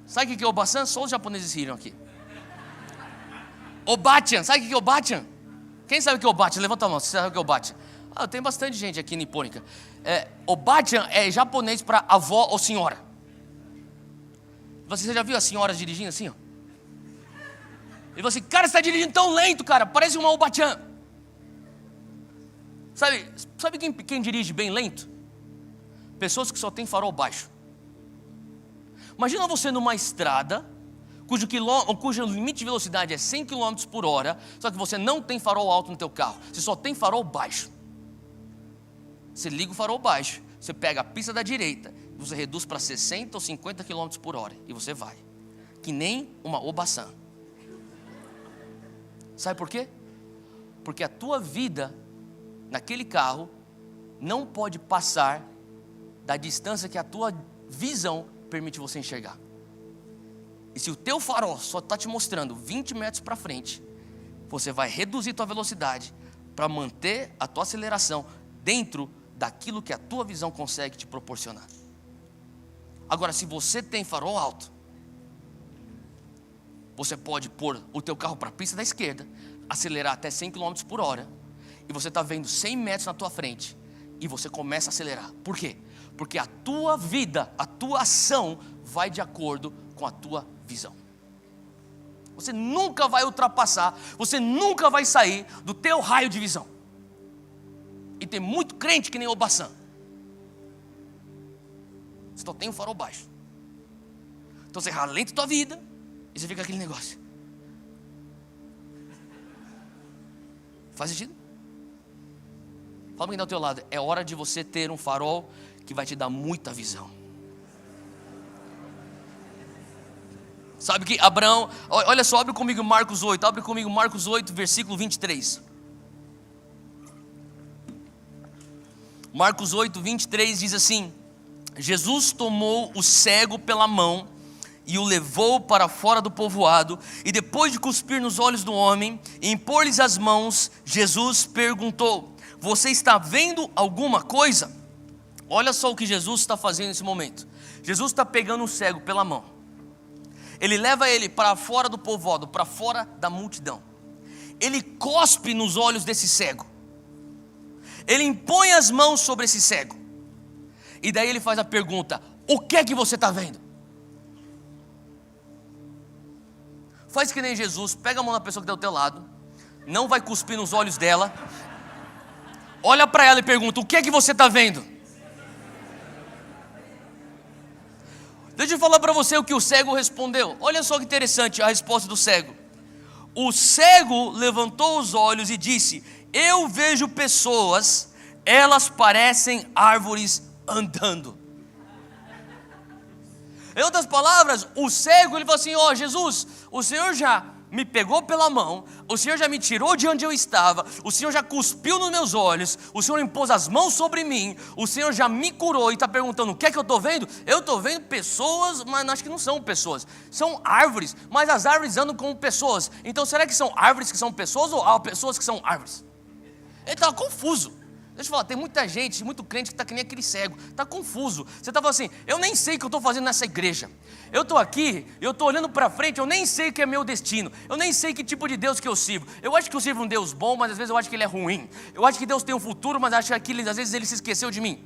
Sabe o que é Obasan? Só os japoneses riram aqui. Obachan, sabe o que é Obachan? Quem sabe o que é Obachan? Levanta a mão, você sabe o que é Obachan? Tem bastante gente aqui nipônica. Obachan é japonês para avó ou senhora. Você já viu as senhoras dirigindo assim, ó? E você, cara, você está dirigindo tão lento, cara, parece uma Obatian. Sabe quem dirige bem lento? Pessoas que só tem farol baixo. Imagina você numa estrada cujo limite de velocidade é 100 km por hora, só que você não tem farol alto no teu carro, você só tem farol baixo. Você liga o farol baixo, você pega a pista da direita, você reduz para 60 ou 50 km por hora e você vai, que nem uma Obasan. Sabe por quê? Porque a tua vida naquele carro não pode passar da distância que a tua visão permite você enxergar. E se o teu farol só está te mostrando 20 metros para frente, você vai reduzir tua velocidade para manter a tua aceleração dentro daquilo que a tua visão consegue te proporcionar. Agora, se você tem farol alto, você pode pôr o teu carro para a pista da esquerda, acelerar até 100 km por hora, e você está vendo 100 metros na tua frente, e você começa a acelerar. Por quê? Porque a tua vida, a tua ação vai de acordo com a tua visão. Você nunca vai ultrapassar, você nunca vai sair do teu raio de visão. E tem muito crente que nem o Bassan. Você só tem um farol baixo. Então você ralenta a tua vida e você fica aquele negócio. Faz sentido? Fala pra quem está ao teu lado. É hora de você ter um farol que vai te dar muita visão. Sabe que Abraão, olha só, abre comigo Marcos 8, abre comigo Marcos 8, versículo 23. Marcos 8, 23 diz assim: Jesus tomou o cego pela mão e o levou para fora do povoado, e depois de cuspir nos olhos do homem e impor-lhes as mãos, Jesus perguntou: você está vendo alguma coisa? Olha só o que Jesus está fazendo nesse momento. Jesus está pegando o cego pela mão. Ele leva ele para fora do povoado, para fora da multidão. Ele cospe nos olhos desse cego. Ele impõe as mãos sobre esse cego. E daí ele faz a pergunta: o que é que você está vendo? Faz que nem Jesus, pega a mão da pessoa que está ao teu lado, não vai cuspir nos olhos dela, olha para ela e pergunta: o que é que você está vendo? Deixa eu falar para você o que o cego respondeu. Olha só que interessante a resposta do cego. O cego levantou os olhos e disse: eu vejo pessoas, elas parecem árvores andando. Em outras palavras, o cego, ele falou assim: ó, Jesus, o Senhor já me pegou pela mão, o Senhor já me tirou de onde eu estava, o Senhor já cuspiu nos meus olhos, o Senhor impôs as mãos sobre mim, o Senhor já me curou e está perguntando: o que é que eu estou vendo? Eu estou vendo pessoas, mas acho que não são pessoas, são árvores, mas as árvores andam como pessoas. Então será que são árvores que são pessoas ou há pessoas que são árvores? Ele estava confuso. Deixa eu falar, tem muita gente, muito crente que está que nem aquele cego, está confuso. Você está falando assim: eu nem sei o que eu estou fazendo nessa igreja. Eu estou aqui, eu estou olhando para frente, eu nem sei o que é meu destino. Eu nem sei que tipo de Deus que eu sirvo. Eu acho que eu sirvo um Deus bom, mas às vezes eu acho que Ele é ruim. Eu acho que Deus tem um futuro, mas acho que às vezes Ele se esqueceu de mim.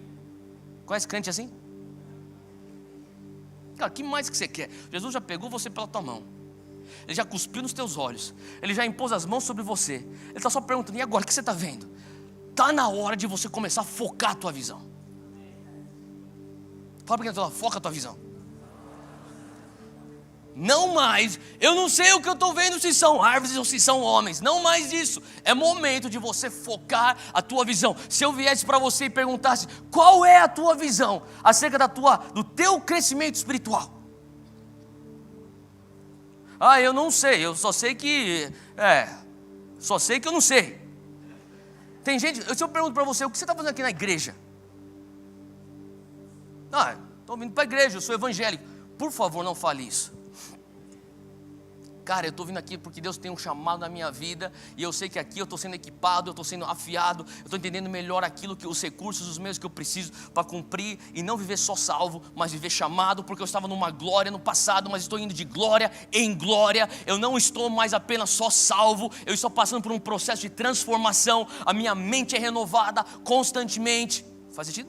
Conhece crente assim? Cara, o que mais que você quer? Jesus já pegou você pela tua mão. Ele já cuspiu nos teus olhos. Ele já impôs as mãos sobre você. Ele está só perguntando: e agora, o que você está vendo? Está na hora de você começar a focar a tua visão. Fala para quem está lá: foca a tua visão. Não mais, eu não sei o que eu estou vendo, se são árvores ou se são homens. Não mais isso. É momento de você focar a tua visão. Se eu viesse para você e perguntasse: qual é a tua visão acerca do teu crescimento espiritual? Ah, eu não sei, eu só sei que eu não sei. Tem gente, se eu pergunto para você: o que você está fazendo aqui na igreja? Ah, estou vindo para a igreja, eu sou evangélico. Por favor, não fale isso. Cara, eu estou vindo aqui porque Deus tem um chamado na minha vida, e eu sei que aqui eu estou sendo equipado, eu estou sendo afiado, eu estou entendendo melhor aquilo que os recursos, os meios que eu preciso para cumprir, e não viver só salvo, mas viver chamado, porque eu estava numa glória no passado, mas estou indo de glória em glória. Eu não estou mais apenas só salvo, eu estou passando por um processo de transformação, a minha mente é renovada constantemente. Faz sentido?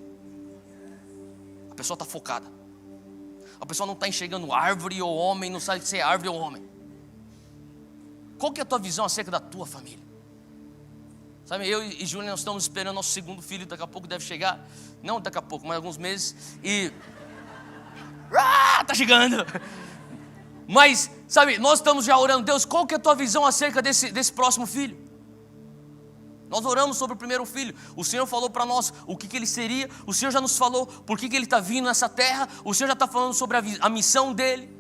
A pessoa está focada. A pessoa não está enxergando árvore ou homem, não sabe se é árvore ou homem. Qual que é a tua visão acerca da tua família? Sabe, eu e Júlia, nós estamos esperando nosso segundo filho, daqui a pouco deve chegar. Não daqui a pouco, mas alguns meses. E... tá chegando. Mas, sabe, nós estamos já orando, Deus, qual que é a tua visão acerca desse próximo filho? Nós oramos sobre o primeiro filho. O Senhor falou para nós o que ele seria. O Senhor já nos falou por que ele está vindo nessa terra. O Senhor já está falando sobre a missão dele.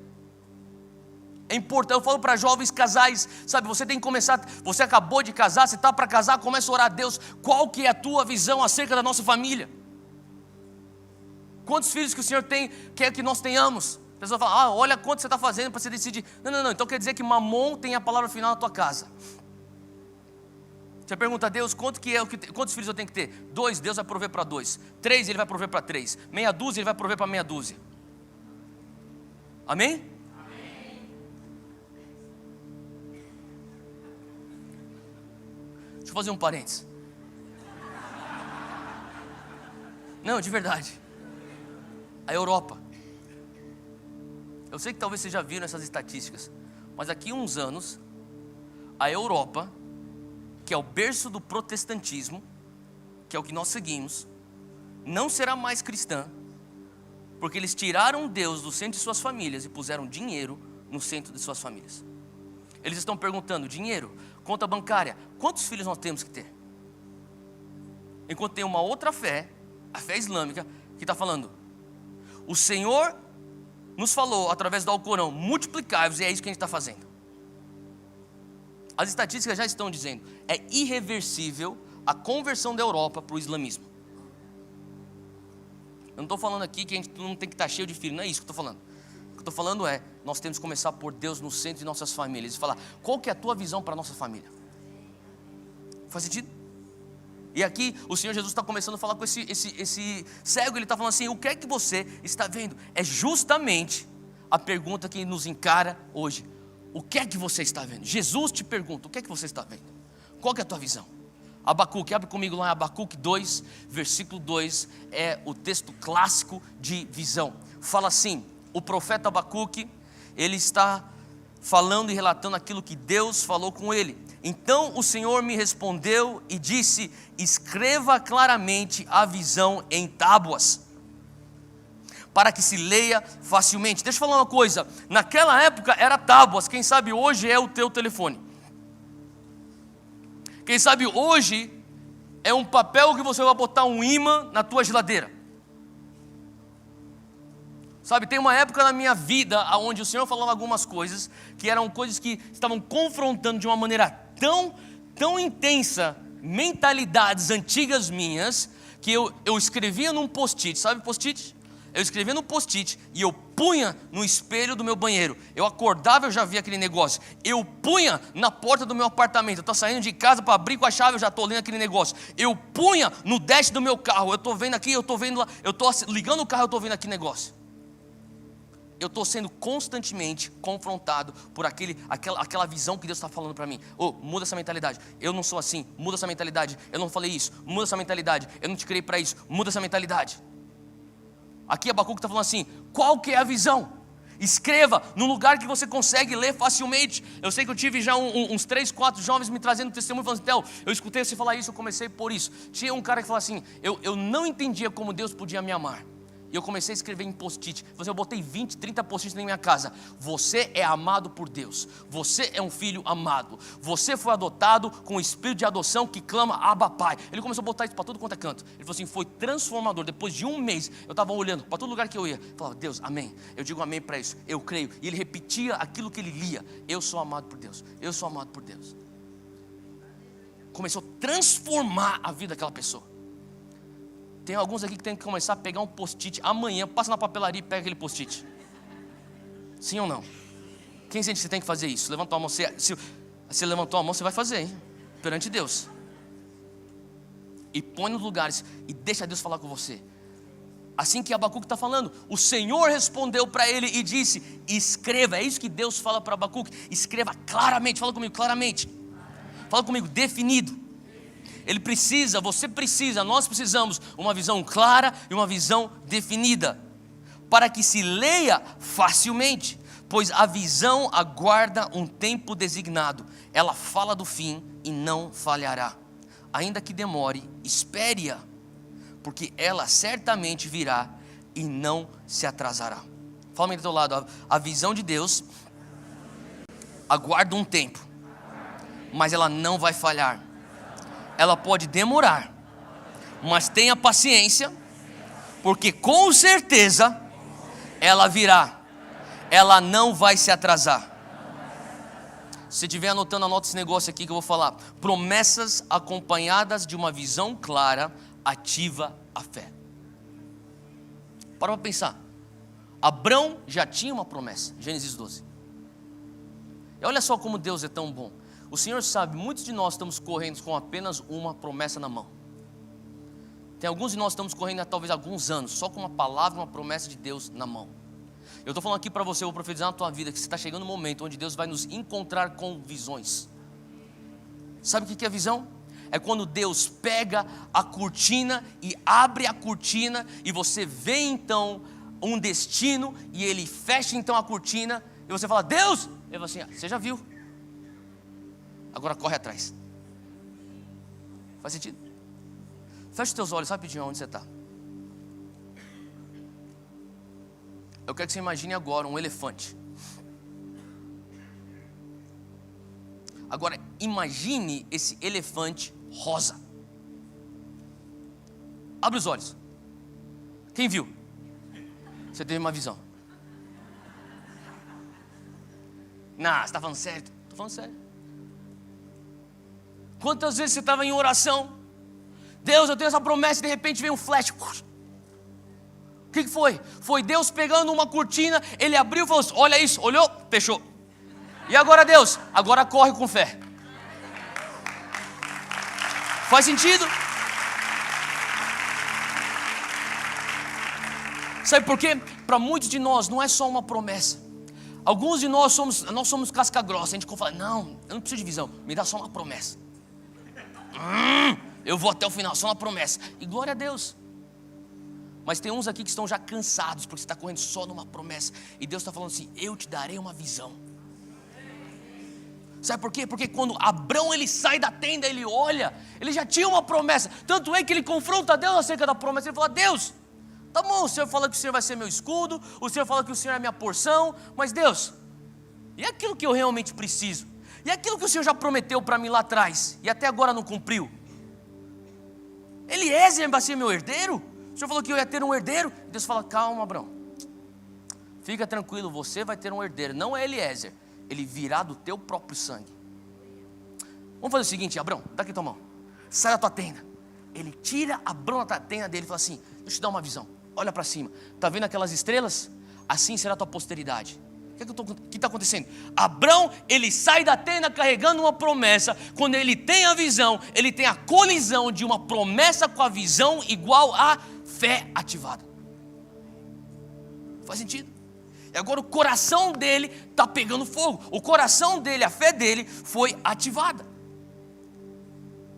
É importante, eu falo para jovens casais, sabe, você tem que começar, você acabou de casar, você está para casar, começa a orar a Deus, qual que é a tua visão acerca da nossa família? Quantos filhos que o Senhor quer que nós tenhamos? A pessoa fala, olha quanto você está fazendo para você decidir. Não, então quer dizer que Mamon tem a palavra final na tua casa. Você pergunta a Deus, quantos filhos eu tenho que ter? 2, Deus vai prover para 2. 3, Ele vai prover para 3. Meia dúzia, Ele vai prover para meia dúzia. Amém? Deixa eu fazer um parênteses. Não, de verdade. A Europa. Eu sei que talvez vocês já viram essas estatísticas, mas daqui a uns anos, a Europa, que é o berço do protestantismo, que é o que nós seguimos, não será mais cristã, porque eles tiraram Deus do centro de suas famílias e puseram dinheiro no centro de suas famílias. Eles estão perguntando, dinheiro, conta bancária, quantos filhos nós temos que ter? Enquanto tem uma outra fé, a fé islâmica, que está falando, o Senhor nos falou através do Alcorão, multiplicai-vos, e é isso que a gente está fazendo. As estatísticas já estão dizendo, é irreversível a conversão da Europa para o islamismo. Eu não estou falando aqui que a gente não tem que estar cheio de filhos, não é isso que eu estou falando. O que eu estou falando é, nós temos que começar a pôr Deus no centro de nossas famílias e falar, qual que é a tua visão para a nossa família? Faz sentido? E aqui o Senhor Jesus está começando a falar com esse cego, ele está falando assim, o que é que você está vendo? É justamente a pergunta que nos encara hoje. O que é que você está vendo? Jesus te pergunta, o que é que você está vendo? Qual que é a tua visão? Abacuque, abre comigo lá em Abacuque 2, versículo 2, é o texto clássico de visão. Fala assim, o profeta Abacuque, ele está falando e relatando aquilo que Deus falou com ele. Então o Senhor me respondeu e disse, escreva claramente a visão em tábuas, para que se leia facilmente. Deixa eu falar uma coisa, naquela época era tábuas, quem sabe hoje é o teu telefone. Quem sabe hoje é um papel que você vai botar um imã na tua geladeira. Sabe, tem uma época na minha vida onde o Senhor falava algumas coisas que eram coisas que estavam confrontando de uma maneira tão intensa mentalidades antigas minhas, que eu escrevia num post-it, sabe post-it? Eu escrevia no post-it e eu punha no espelho do meu banheiro. Eu acordava, eu já via aquele negócio. Eu punha na porta do meu apartamento. Eu estou saindo de casa para abrir com a chave, eu já estou lendo aquele negócio. Eu punha no dash do meu carro. Eu estou vendo aqui, eu estou vendo lá. Eu estou ligando o carro, eu estou vendo aquele negócio. Eu estou sendo constantemente confrontado por aquela visão que Deus está falando para mim. Muda essa mentalidade. Eu não sou assim. Muda essa mentalidade. Eu não falei isso. Muda essa mentalidade. Eu não te criei para isso. Muda essa mentalidade. Aqui Abacuque está falando assim, qual que é a visão? Escreva no lugar que você consegue ler facilmente. Eu sei que eu tive já uns 3, 4 jovens me trazendo testemunho, falando assim, Theo, eu escutei você falar isso, eu comecei por isso. Tinha um cara que falou assim, eu não entendia como Deus podia me amar. E eu comecei a escrever em post-it. Eu botei 20, 30 post-its na minha casa. Você é amado por Deus. Você é um filho amado. Você foi adotado com o espírito de adoção que clama Abba Pai. Ele começou a botar isso para todo quanto é canto. Ele falou assim, foi transformador. Depois de um mês, eu estava olhando para todo lugar que eu ia. Eu falava, Deus, amém. Eu digo amém para isso. Eu creio. E ele repetia aquilo que ele lia. Eu sou amado por Deus. Eu sou amado por Deus. Começou a transformar a vida daquela pessoa. Tem alguns aqui que tem que começar a pegar um post-it amanhã, passa na papelaria e pega aquele post-it. Sim ou não? Quem sente que você tem que fazer isso? Levantou a mão. Se você levantou a mão, você vai fazer, hein? Perante Deus. E põe nos lugares e deixa Deus falar com você. Assim que Abacuque está falando, o Senhor respondeu para ele e disse, escreva. É isso que Deus fala para Abacuque. Escreva claramente, fala comigo claramente. Fala comigo, definido. Ele precisa, você precisa, nós precisamos uma visão clara e uma visão definida. para que se leia facilmente, pois a visão aguarda um tempo designado. Ela fala do fim e não falhará. Ainda que demore, espere-a, porque ela certamente virá e não se atrasará. Fala do teu lado, a visão de Deus aguarda um tempo, mas ela não vai falhar. Ela pode demorar, mas tenha paciência, porque com certeza ela virá. Ela não vai se atrasar. Se estiver anotando, anota esse negócio aqui que eu vou falar. Promessas acompanhadas de uma visão clara ativa a fé. Para pensar. Abrão já tinha uma promessa, Gênesis 12. E olha só como Deus é tão bom. O Senhor sabe, muitos de nós estamos correndo com apenas uma promessa na mão. Tem alguns de nós que estamos correndo há talvez alguns anos, só com uma palavra, uma promessa de Deus na mão. Eu estou falando aqui para você, eu vou profetizar na tua vida, que você está chegando no momento onde Deus vai nos encontrar com visões. Sabe o que é visão? É quando Deus pega a cortina e abre a cortina, e você vê então um destino, e Ele fecha então a cortina, e você fala, Deus! Ele fala assim, você já viu, agora corre atrás. Faz sentido? Fecha os teus olhos rapidinho onde você está. Eu quero que você imagine agora um elefante. Agora imagine esse elefante rosa. Abre os olhos. Quem viu? Você teve uma visão. Não, você está falando sério? Estou falando sério. Quantas vezes você estava em oração? Deus, eu tenho essa promessa, e de repente vem um flash. O que foi? Foi Deus pegando uma cortina, Ele abriu e falou assim, olha isso, olhou, fechou. E agora Deus? Agora corre com fé. Faz sentido? Sabe por quê? Para muitos de nós não é só uma promessa. Alguns de nós somos casca grossa. A gente fala, não, eu não preciso de visão, me dá só uma promessa. Eu vou até o final, só uma promessa. E glória a Deus. Mas tem uns aqui que estão já cansados, porque você está correndo só numa promessa. E Deus está falando assim, eu te darei uma visão. Sabe por quê? Porque quando Abrão ele sai da tenda, ele olha, ele já tinha uma promessa. Tanto é que ele confronta Deus acerca da promessa. Ele fala, Deus, tá bom, o Senhor fala que o Senhor vai ser meu escudo, o Senhor fala que o Senhor é minha porção, mas Deus, e aquilo que eu realmente preciso? E aquilo que o Senhor já prometeu para mim lá atrás, e até agora não cumpriu? Eliezer vai ser meu herdeiro? O Senhor falou que eu ia ter um herdeiro? E Deus fala, calma, Abrão, fica tranquilo, você vai ter um herdeiro, não é Eliezer, ele virá do teu próprio sangue. Vamos fazer o seguinte, Abrão, dá aqui tua mão, sai da tua tenda. Ele tira Abrão da tenda dele e fala assim, deixa eu te dar uma visão, olha para cima, está vendo aquelas estrelas? Assim será a tua posteridade. O que está acontecendo? Abrão, ele sai da tenda carregando uma promessa. Quando ele tem a visão, ele tem a colisão de uma promessa com a visão igual a fé ativada. Faz sentido? E agora o coração dele está pegando fogo. O coração dele, a fé dele foi ativada.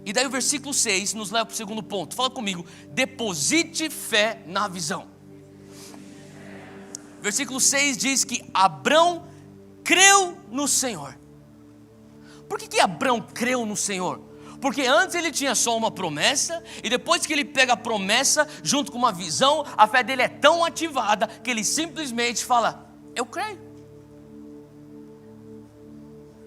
E daí o versículo 6 nos leva para o segundo ponto. Fala comigo, deposite fé na visão. Versículo 6 diz que Abrão creu no Senhor. Por que Abrão creu no Senhor? Porque antes ele tinha só uma promessa, e depois que ele pega a promessa junto com uma visão, a fé dele é tão ativada que ele simplesmente fala, eu creio.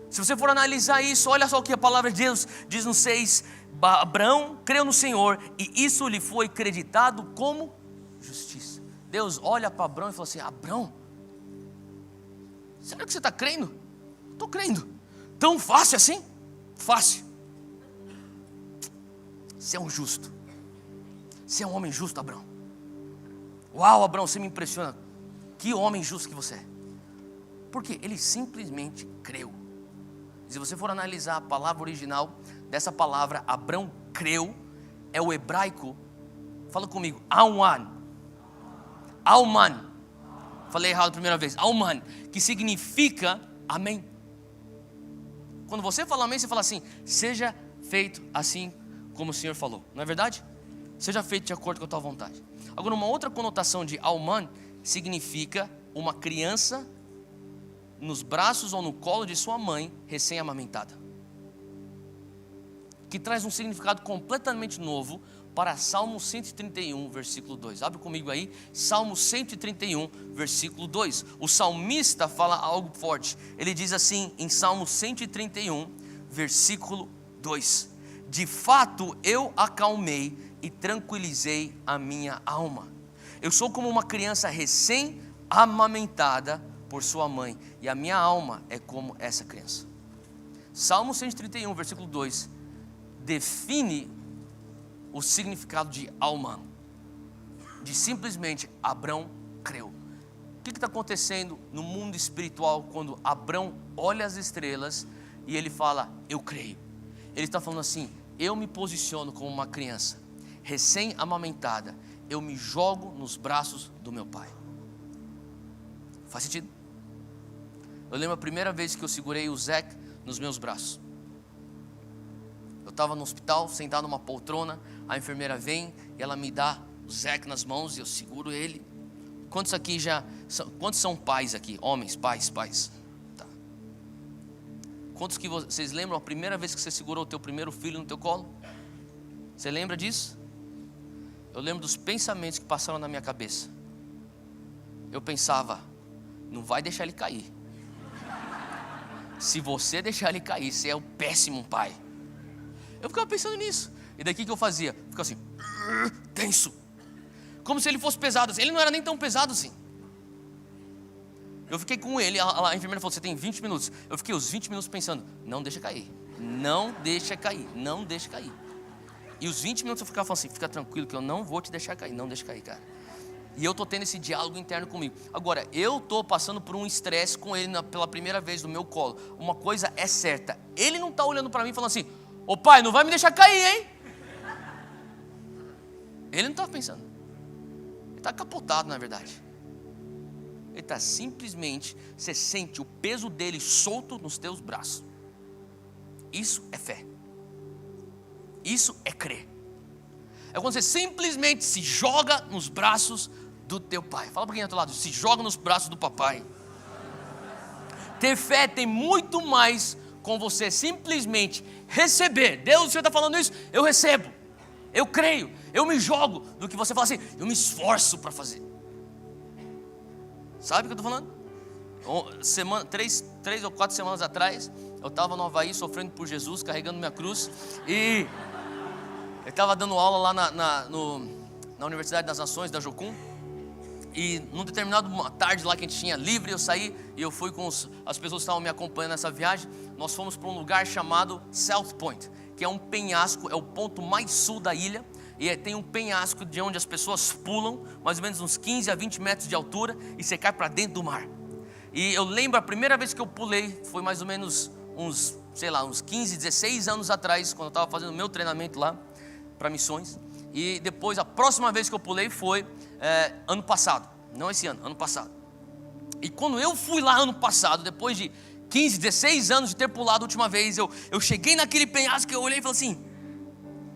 Se você for analisar isso, olha só o que a palavra de Deus diz no 6, Abrão creu no Senhor e isso lhe foi creditado como justiça. Deus olha para Abrão e fala assim, Abrão, será que você está crendo? Estou crendo. Tão fácil assim? Fácil. Você é um justo. Você é um homem justo, Abrão. Uau, Abrão, você me impressiona. Que homem justo que você é. Por quê? Ele simplesmente creu. Se você for analisar a palavra original dessa palavra, Abrão creu, é o hebraico, fala comigo, Alman, falei errado a primeira vez, Alman, que significa amém. Quando você fala amém, você fala assim, seja feito assim como o Senhor falou, não é verdade? Seja feito de acordo com a tua vontade. Agora uma outra conotação de Alman, significa uma criança nos braços ou no colo de sua mãe recém-amamentada, que traz um significado completamente novo para Salmo 131, versículo 2. Abre comigo aí, Salmo 131, versículo 2. O salmista fala algo forte. Ele diz assim em Salmo 131, versículo 2: de fato eu acalmei e tranquilizei a minha alma. Eu sou como uma criança recém-amamentada por sua mãe, e a minha alma é como essa criança. Salmo 131, versículo 2, define o significado de alma, de simplesmente Abrão creu. O que está acontecendo no mundo espiritual quando Abrão olha as estrelas e ele fala, eu creio? Ele está falando assim, eu me posiciono como uma criança recém-amamentada, eu me jogo nos braços do meu pai. Faz sentido? Eu lembro a primeira vez que eu segurei o Zé nos meus braços. Eu estava no hospital, sentado numa poltrona, a enfermeira vem e ela me dá o Zé nas mãos e eu seguro ele. Quantos são pais aqui? Homens, pais. Tá. Quantos que vocês lembram a primeira vez que você segurou o teu primeiro filho no teu colo? Você lembra disso? Eu lembro dos pensamentos que passaram na minha cabeça. Eu pensava, não vai deixar ele cair. Se você deixar ele cair, você é o péssimo pai. Eu ficava pensando nisso. E daí o que eu fazia? Ficava assim, tenso. Como se ele fosse pesado assim. Ele não era nem tão pesado assim. Eu fiquei com ele, a enfermeira falou, você tem 20 minutos. Eu fiquei os 20 minutos pensando, não deixa cair. Não deixa cair, não deixa cair. E os 20 minutos eu ficava falando assim, fica tranquilo que eu não vou te deixar cair. Não deixa cair, cara. E eu estou tendo esse diálogo interno comigo. Agora, eu estou passando por um estresse com ele pela primeira vez no meu colo. Uma coisa é certa, ele não está olhando para mim falando assim, ô pai, não vai me deixar cair, hein? Ele não estava pensando. Ele está capotado, na verdade. Ele está simplesmente, você sente o peso dele solto nos teus braços. Isso é fé. Isso é crer. É quando você simplesmente se joga nos braços do teu pai. Fala para quem é do teu lado, se joga nos braços do papai. Ter fé tem muito mais com você simplesmente receber. Deus, o Senhor está falando isso, eu recebo, eu creio, eu me jogo, do que você fala assim, eu me esforço para fazer. Sabe o que eu estou falando? 3 ou 4 semanas atrás, eu estava no Havaí sofrendo por Jesus, carregando minha cruz, e eu estava dando aula lá na Universidade das Nações, da Jocum. E num determinado tarde lá que a gente tinha livre, eu saí e eu fui com as pessoas que estavam me acompanhando nessa viagem. Nós fomos para um lugar chamado South Point, que é um penhasco, é o ponto mais sul da ilha. E tem um penhasco de onde as pessoas pulam, mais ou menos uns 15 a 20 metros de altura, e você cai para dentro do mar. E eu lembro a primeira vez que eu pulei, foi mais ou menos uns 15, 16 anos atrás, quando eu estava fazendo o meu treinamento lá para missões. E depois a próxima vez que eu pulei foi ano passado, não esse ano, ano passado. E quando eu fui lá ano passado, depois de 15, 16 anos de ter pulado a última vez, eu cheguei naquele penhasco que eu olhei e falei assim,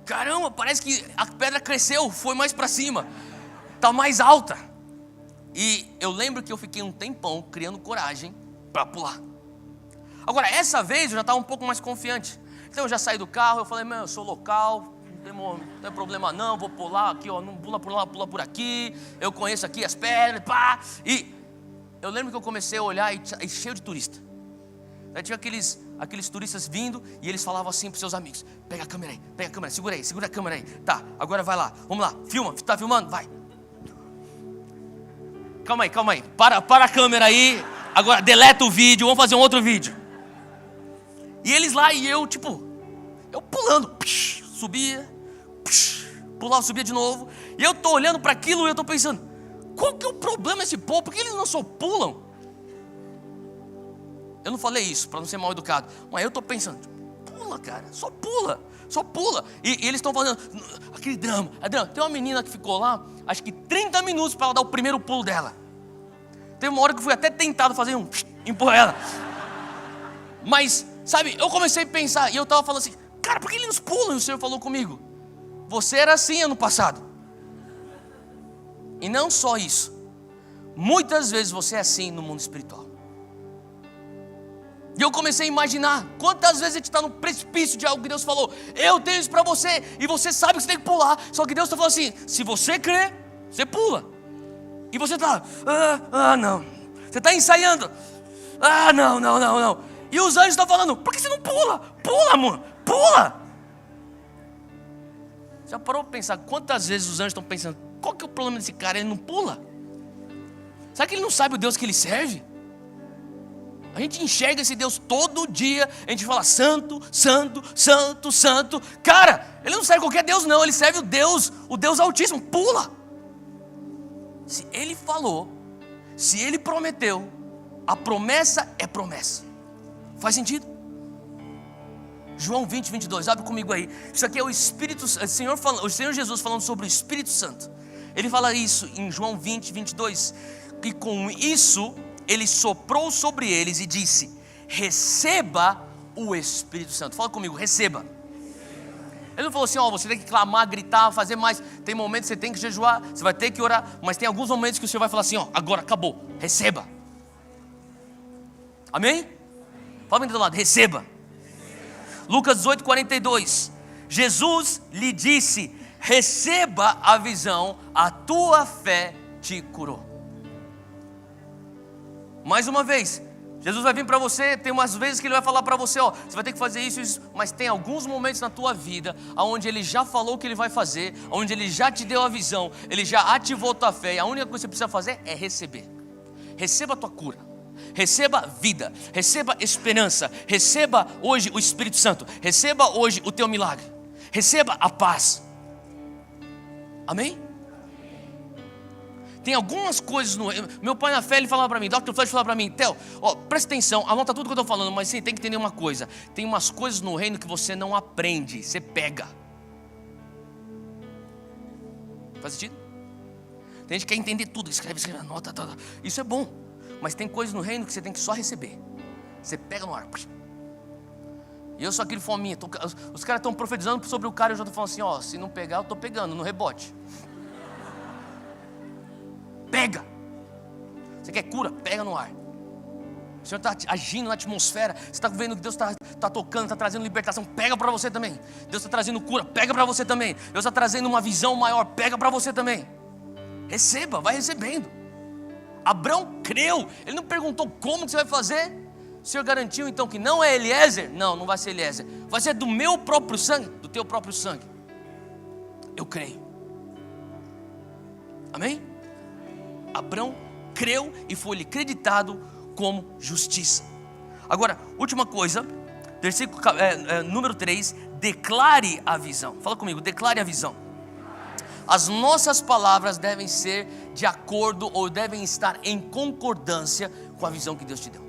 caramba, parece que a pedra cresceu, foi mais para cima, está mais alta. E eu lembro que eu fiquei um tempão criando coragem para pular. Agora essa vez eu já estava um pouco mais confiante. Então eu já saí do carro, eu falei, meu, eu sou local, não tem problema não, vou pular aqui, ó, não pula por lá, pula por aqui, eu conheço aqui as pedras, pá. E eu lembro que eu comecei a olhar e cheio de turista. Aí tinha aqueles turistas vindo e eles falavam assim para seus amigos, pega a câmera aí, segura a câmera aí. Tá, agora vai lá, vamos lá, filma, tá filmando? Vai. Calma aí, para a câmera aí, agora deleta o vídeo, vamos fazer um outro vídeo. E eles lá e eu pulando, subia, pulava, subia de novo. E eu tô olhando para aquilo e eu tô pensando, qual que é o problema desse povo? Por que eles não só pulam? Eu não falei isso para não ser mal educado, mas eu tô pensando, pula, cara, só pula. E eles estão fazendo aquele drama. Tem uma menina que ficou lá, acho que 30 minutos para ela dar o primeiro pulo dela. Teve uma hora que eu fui até tentado fazer empurrar ela. Mas, sabe, eu comecei a pensar e eu tava falando assim, cara, por que eles pulam? E o Senhor falou comigo, você era assim ano passado. E não só isso, Muitas vezes você é assim no mundo espiritual. E eu comecei a imaginar quantas vezes a gente está no precipício de algo que Deus falou. Eu tenho isso para você, e você sabe que você tem que pular. Só que Deus está falando assim: se você crer, você pula. E você está, não. Você está ensaiando, não. E os anjos estão falando: por que você não pula? Pula, amor, pula. Já parou para pensar quantas vezes os anjos estão pensando: qual que é o problema desse cara? Ele não pula? Será que ele não sabe o Deus que ele serve? A gente enxerga esse Deus todo dia, a gente fala: santo, santo, santo, santo. Cara, ele não serve qualquer Deus não, ele serve o Deus Altíssimo. Pula. Se ele falou, se ele prometeu, a promessa é promessa. Faz sentido? João 20, 22, abre comigo aí. Isso aqui é o Senhor Jesus falando sobre o Espírito Santo. Ele fala isso em João 20, 22, que com isso ele soprou sobre eles e disse: receba o Espírito Santo. Fala comigo, receba. Ele não falou assim: você tem que clamar, gritar, fazer mais. Tem momentos que você tem que jejuar, você vai ter que orar. Mas tem alguns momentos que o Senhor vai falar assim: agora acabou, receba. Amém? Fala do outro lado, receba. Lucas 18, 42. Jesus lhe disse: receba a visão, a tua fé te curou. Mais uma vez, Jesus vai vir para você. Tem umas vezes que Ele vai falar para você: você vai ter que fazer isso, isso. Mas tem alguns momentos na tua vida onde Ele já falou o que Ele vai fazer, onde Ele já te deu a visão, Ele já ativou a tua fé. E a única coisa que você precisa fazer é receber. Receba a tua cura, receba vida, receba esperança, receba hoje o Espírito Santo, receba hoje o teu milagre, receba a paz. Amém? Tem algumas coisas no... Meu pai na fé, ele falava para mim, Dr. Flash falava para mim: Theo, presta atenção, anota tudo que eu estou falando, mas sim, tem que entender uma coisa. Tem umas coisas no reino que você não aprende, você pega. Faz sentido? Tem gente que quer entender tudo, escreve, anota, isso é bom. Mas tem coisas no reino que você tem que só receber. Você pega no ar. E eu sou aquele fominha. Os caras estão profetizando sobre o cara, eu já estou falando assim: se não pegar, eu estou pegando no rebote. Pega. Você quer cura? Pega no ar. O Senhor está agindo na atmosfera. Você está vendo que Deus está tocando, está trazendo libertação. Pega para você também. Deus está trazendo cura. Pega para você também. Deus está trazendo uma visão maior. Pega para você também. Receba, vai recebendo. Abraão creu. Ele não perguntou como que você vai fazer. O Senhor garantiu então que não é Eliezer. Não vai ser Eliezer. Vai ser do meu próprio sangue, do teu próprio sangue. Eu creio. Amém? Abraão creu e foi-lhe creditado como justiça. Agora, última coisa, versículo número 3, declare a visão. Fala comigo, declare a visão. As nossas palavras devem ser de acordo ou devem estar em concordância com a visão que Deus te deu.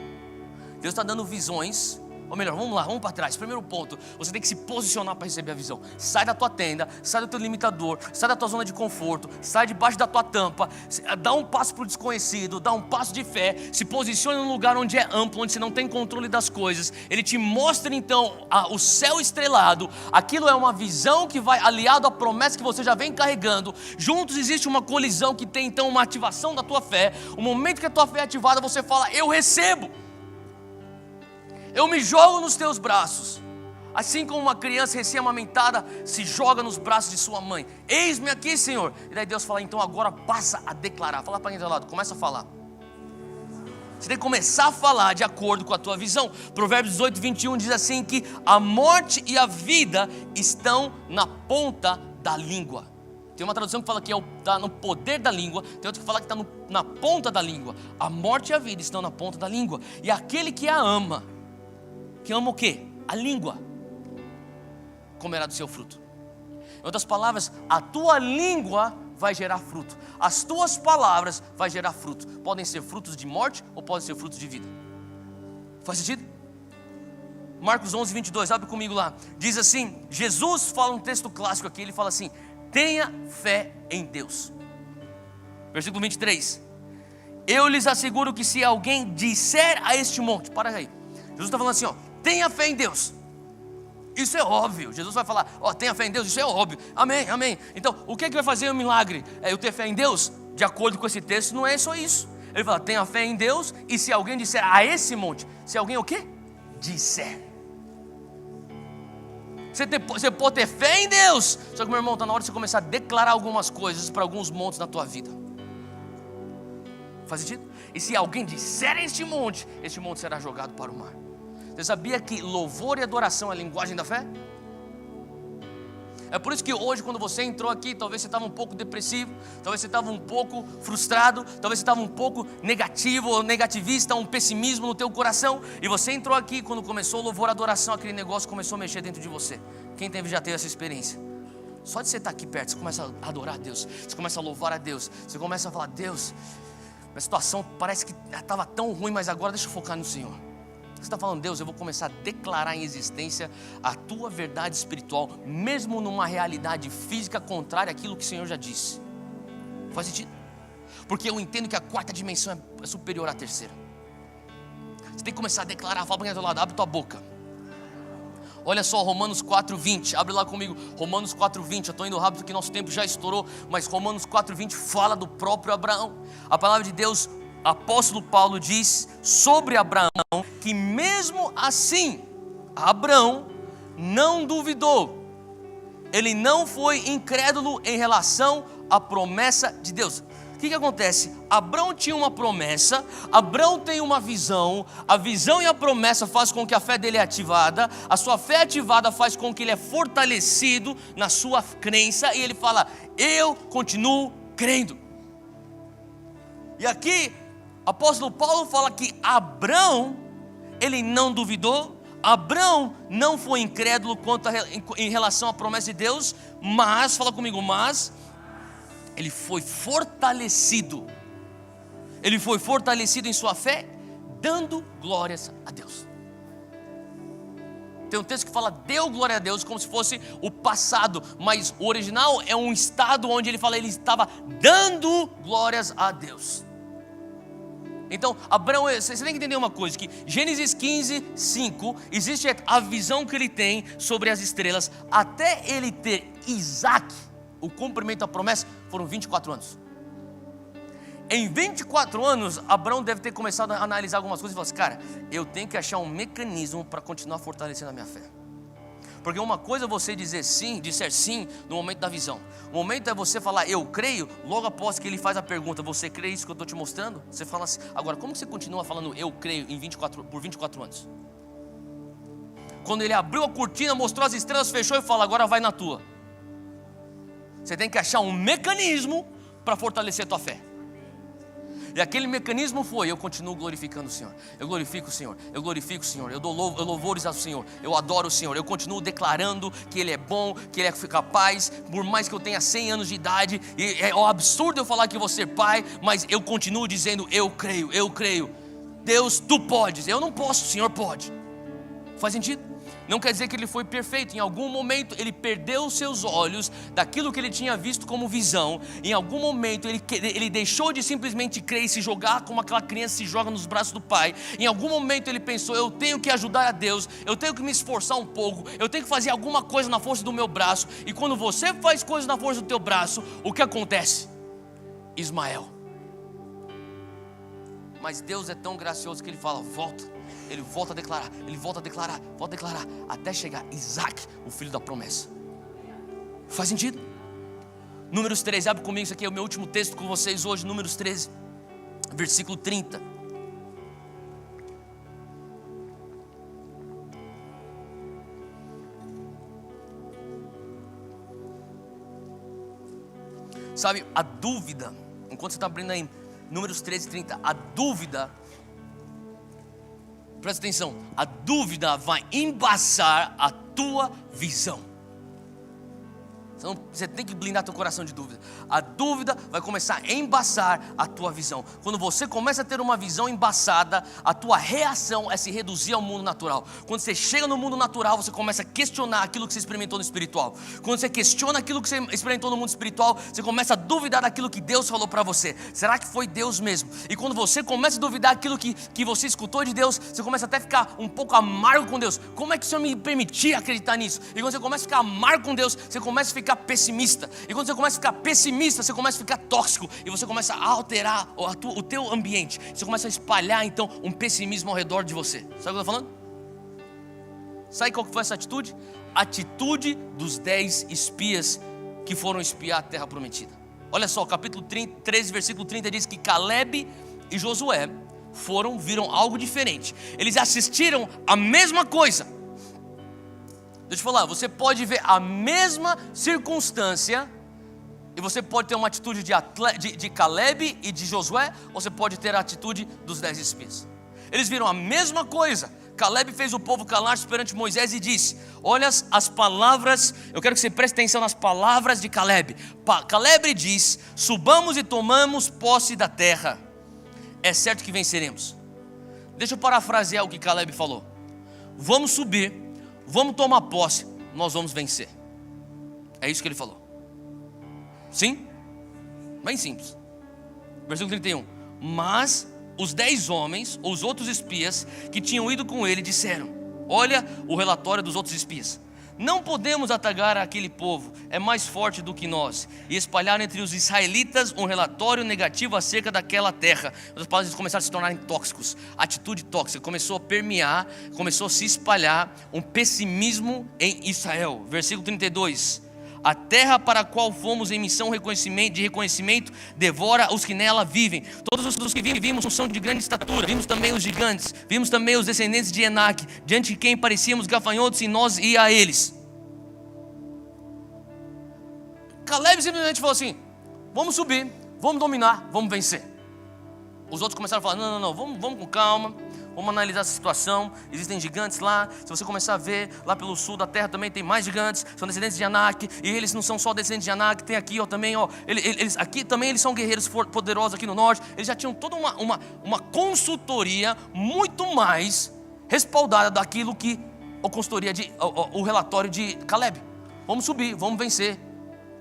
Deus está dando visões. Ou melhor, vamos lá, vamos para trás. Primeiro ponto, você tem que se posicionar para receber a visão. Sai da tua tenda, sai do teu limitador, sai da tua zona de conforto, sai debaixo da tua tampa, dá um passo para o desconhecido, dá um passo de fé, se posicione num lugar onde é amplo, onde você não tem controle das coisas. Ele te mostra então o céu estrelado. Aquilo é uma visão que vai aliado à promessa que você já vem carregando. Juntos existe uma colisão que tem então uma ativação da tua fé. O momento que a tua fé é ativada, você fala: eu recebo. Eu me jogo nos teus braços, assim como uma criança recém-amamentada se joga nos braços de sua mãe. Eis-me aqui, Senhor. E daí Deus fala: então agora passa a declarar. Fala para quem está do lado, começa a falar. Você tem que começar a falar de acordo com a tua visão. Provérbios 18, 21 diz assim que a morte e a vida estão na ponta da língua. Tem uma tradução que fala que está no poder da língua. Tem outra que fala que está na ponta da língua. A morte e a vida estão na ponta da língua. E aquele que a ama, que ama o quê? A língua, comerá do seu fruto. Em outras palavras, a tua língua vai gerar fruto. As tuas palavras vai gerar fruto. Podem ser frutos de morte ou podem ser frutos de vida. Faz sentido? Marcos 11, 22, abre comigo lá. Diz assim, Jesus fala um texto clássico aqui. Ele fala assim: tenha fé em Deus. Versículo 23. Eu lhes asseguro que se alguém disser a este monte, para aí. Jesus está falando assim, tenha fé em Deus. Isso é óbvio. Jesus vai falar, tenha fé em Deus, isso é óbvio. Amém, amém. Então, o que é que vai fazer o milagre? Eu ter fé em Deus? De acordo com esse texto, não é só isso. Ele fala, tenha fé em Deus, e se alguém disser a esse monte, se alguém o quê? Disser. Você pode ter fé em Deus, só que, meu irmão, está na hora de você começar a declarar algumas coisas para alguns montes na tua vida. Faz sentido? E se alguém disser a este monte será jogado para o mar. Você sabia que louvor e adoração é a linguagem da fé? É por isso que hoje, quando você entrou aqui, talvez você estava um pouco depressivo, talvez você estava um pouco frustrado, talvez você estava um pouco negativo ou negativista, um pessimismo no teu coração, e você entrou aqui, quando começou o louvor e adoração, aquele negócio começou a mexer dentro de você. Quem já teve essa experiência? Só de você estar aqui perto, você começa a adorar a Deus, você começa a louvar a Deus, você começa a falar, Deus, a situação parece que estava tão ruim, mas agora deixa eu focar no Senhor. Você está falando, Deus, eu vou começar a declarar em existência a tua verdade espiritual, mesmo numa realidade física contrária àquilo que o Senhor já disse. Faz sentido? Porque eu entendo que a quarta dimensão é superior à terceira. Você tem que começar a declarar, fala para quem está do lado, abre tua boca. Olha só, Romanos 4:20, abre lá comigo, Romanos 4:20, eu estou indo rápido porque nosso tempo já estourou, mas Romanos 4:20 fala do próprio Abraão. A palavra de Deus, apóstolo Paulo diz sobre Abraão, que mesmo assim, Abraão não duvidou, ele não foi incrédulo em relação à promessa de Deus. O que acontece? Abraão tinha uma promessa, Abraão tem uma visão, a visão e a promessa faz com que a fé dele é ativada, a sua fé ativada faz com que ele é fortalecido na sua crença, e ele fala, eu continuo crendo. E aqui, apóstolo Paulo fala que Abraão, ele não duvidou, Abraão não foi incrédulo em relação à promessa de Deus, mas, fala comigo, mas ele foi fortalecido. Ele foi fortalecido em sua fé, dando glórias a Deus. Tem um texto que fala, deu glória a Deus, como se fosse o passado, mas o original é um estado onde ele fala, ele estava dando glórias a Deus. Então, Abraão, você tem que entender uma coisa, que Gênesis 15:5, existe a visão que ele tem sobre as estrelas, até ele ter Isaac, o cumprimento da promessa, foram 24 anos. Em 24 anos, Abraão deve ter começado a analisar algumas coisas e falar assim, cara, eu tenho que achar um mecanismo para continuar fortalecendo a minha fé. Porque uma coisa é você dizer sim no momento da visão. O momento é você falar, eu creio, logo após que ele faz a pergunta, você crê isso que eu estou te mostrando? Você fala assim, agora como você continua falando eu creio por 24 anos? Quando ele abriu a cortina, mostrou as estrelas, fechou e fala, agora vai na tua. Você tem que achar um mecanismo para fortalecer a tua fé. E aquele mecanismo foi, eu continuo glorificando o Senhor, eu glorifico o Senhor, eu glorifico o Senhor, eu dou louvores ao Senhor, eu adoro o Senhor, eu continuo declarando que Ele é bom, que Ele é capaz, por mais que eu tenha 100 anos de idade, e é um absurdo eu falar que vou ser pai, mas eu continuo dizendo, eu creio, Deus, Tu podes, eu não posso, o Senhor pode. Faz sentido? Não quer dizer que ele foi perfeito. Em algum momento ele perdeu os seus olhos daquilo que ele tinha visto como visão. Em algum momento ele deixou de simplesmente crer e se jogar como aquela criança se joga nos braços do pai. Em algum momento ele pensou, eu tenho que ajudar a Deus, eu tenho que me esforçar um pouco, eu tenho que fazer alguma coisa na força do meu braço. E quando você faz coisas na força do teu braço, o que acontece? Ismael. Mas Deus é tão gracioso que Ele fala, volta. Ele volta a declarar, até chegar Isaac, o filho da promessa. Faz sentido? Números 13, abre comigo, isso aqui é o meu último texto com vocês hoje, Números 13, versículo 30. Sabe, a dúvida, enquanto você está abrindo aí Números 13, 30, a dúvida, presta atenção, a dúvida vai embaçar a tua visão. Você tem que blindar teu coração de dúvida. A dúvida vai começar a embaçar a tua visão. Quando você começa a ter uma visão embaçada, a tua reação é se reduzir ao mundo natural. Quando você chega no mundo natural, você começa a questionar aquilo que você experimentou no espiritual. Quando você questiona aquilo que você experimentou no mundo espiritual, você começa a duvidar daquilo que Deus falou para você. Será que foi Deus mesmo? E quando você começa a duvidar daquilo que você escutou de Deus, você começa até a ficar um pouco amargo com Deus. Como é que o Senhor me permitia acreditar nisso? E quando você começa a ficar amargo com Deus, você começa a ficar ficar pessimista. E quando você começa a ficar pessimista, você começa a ficar tóxico. E você começa a alterar o teu ambiente. Você começa a espalhar então um pessimismo ao redor de você. Sabe o que eu estou falando? Sabe qual que foi essa atitude? Atitude dos 10 espias que foram espiar a terra prometida. Olha só, capítulo 13, versículo 30 diz que Caleb e Josué viram algo diferente. Eles assistiram a mesma coisa. Deixa eu falar, você pode ver a mesma circunstância e você pode ter uma atitude de Caleb e de Josué, ou você pode ter a atitude dos 10 espias. Eles viram a mesma coisa. Caleb fez o povo calar-se perante Moisés e disse: olha as palavras, eu quero que você preste atenção nas palavras de Caleb. Caleb diz: subamos e tomamos posse da terra, é certo que venceremos. Deixa eu parafrasear o que Caleb falou: vamos subir, vamos tomar posse, nós vamos vencer. É isso que ele falou. Sim? Bem simples. Versículo 31. Mas os 10 homens, os outros espias que tinham ido com ele, disseram: olha o relatório dos outros espias. Não podemos atacar aquele povo, é mais forte do que nós. E espalharam entre os israelitas um relatório negativo acerca daquela terra. Os países começaram a se tornarem tóxicos. Atitude tóxica começou a permear, começou a se espalhar um pessimismo em Israel. Versículo 32. A terra para a qual fomos em missão de reconhecimento devora os que nela vivem. Todos os que vimos são de grande estatura. Vimos também os gigantes, vimos também os descendentes de Enaque, diante de quem parecíamos gafanhotos e nós ia a eles. Caleb simplesmente falou assim: vamos subir, vamos dominar, vamos vencer. Os outros começaram a falar: não, vamos com calma. Vamos analisar essa situação. Existem gigantes lá. Se você começar a ver, lá pelo sul da terra também tem mais gigantes. São descendentes de Anak. E eles não são só descendentes de Anak. Tem aqui também, aqui também eles são guerreiros poderosos aqui no norte. Eles já tinham toda uma consultoria muito mais respaldada daquilo que a consultoria o relatório de Caleb. Vamos subir, vamos vencer.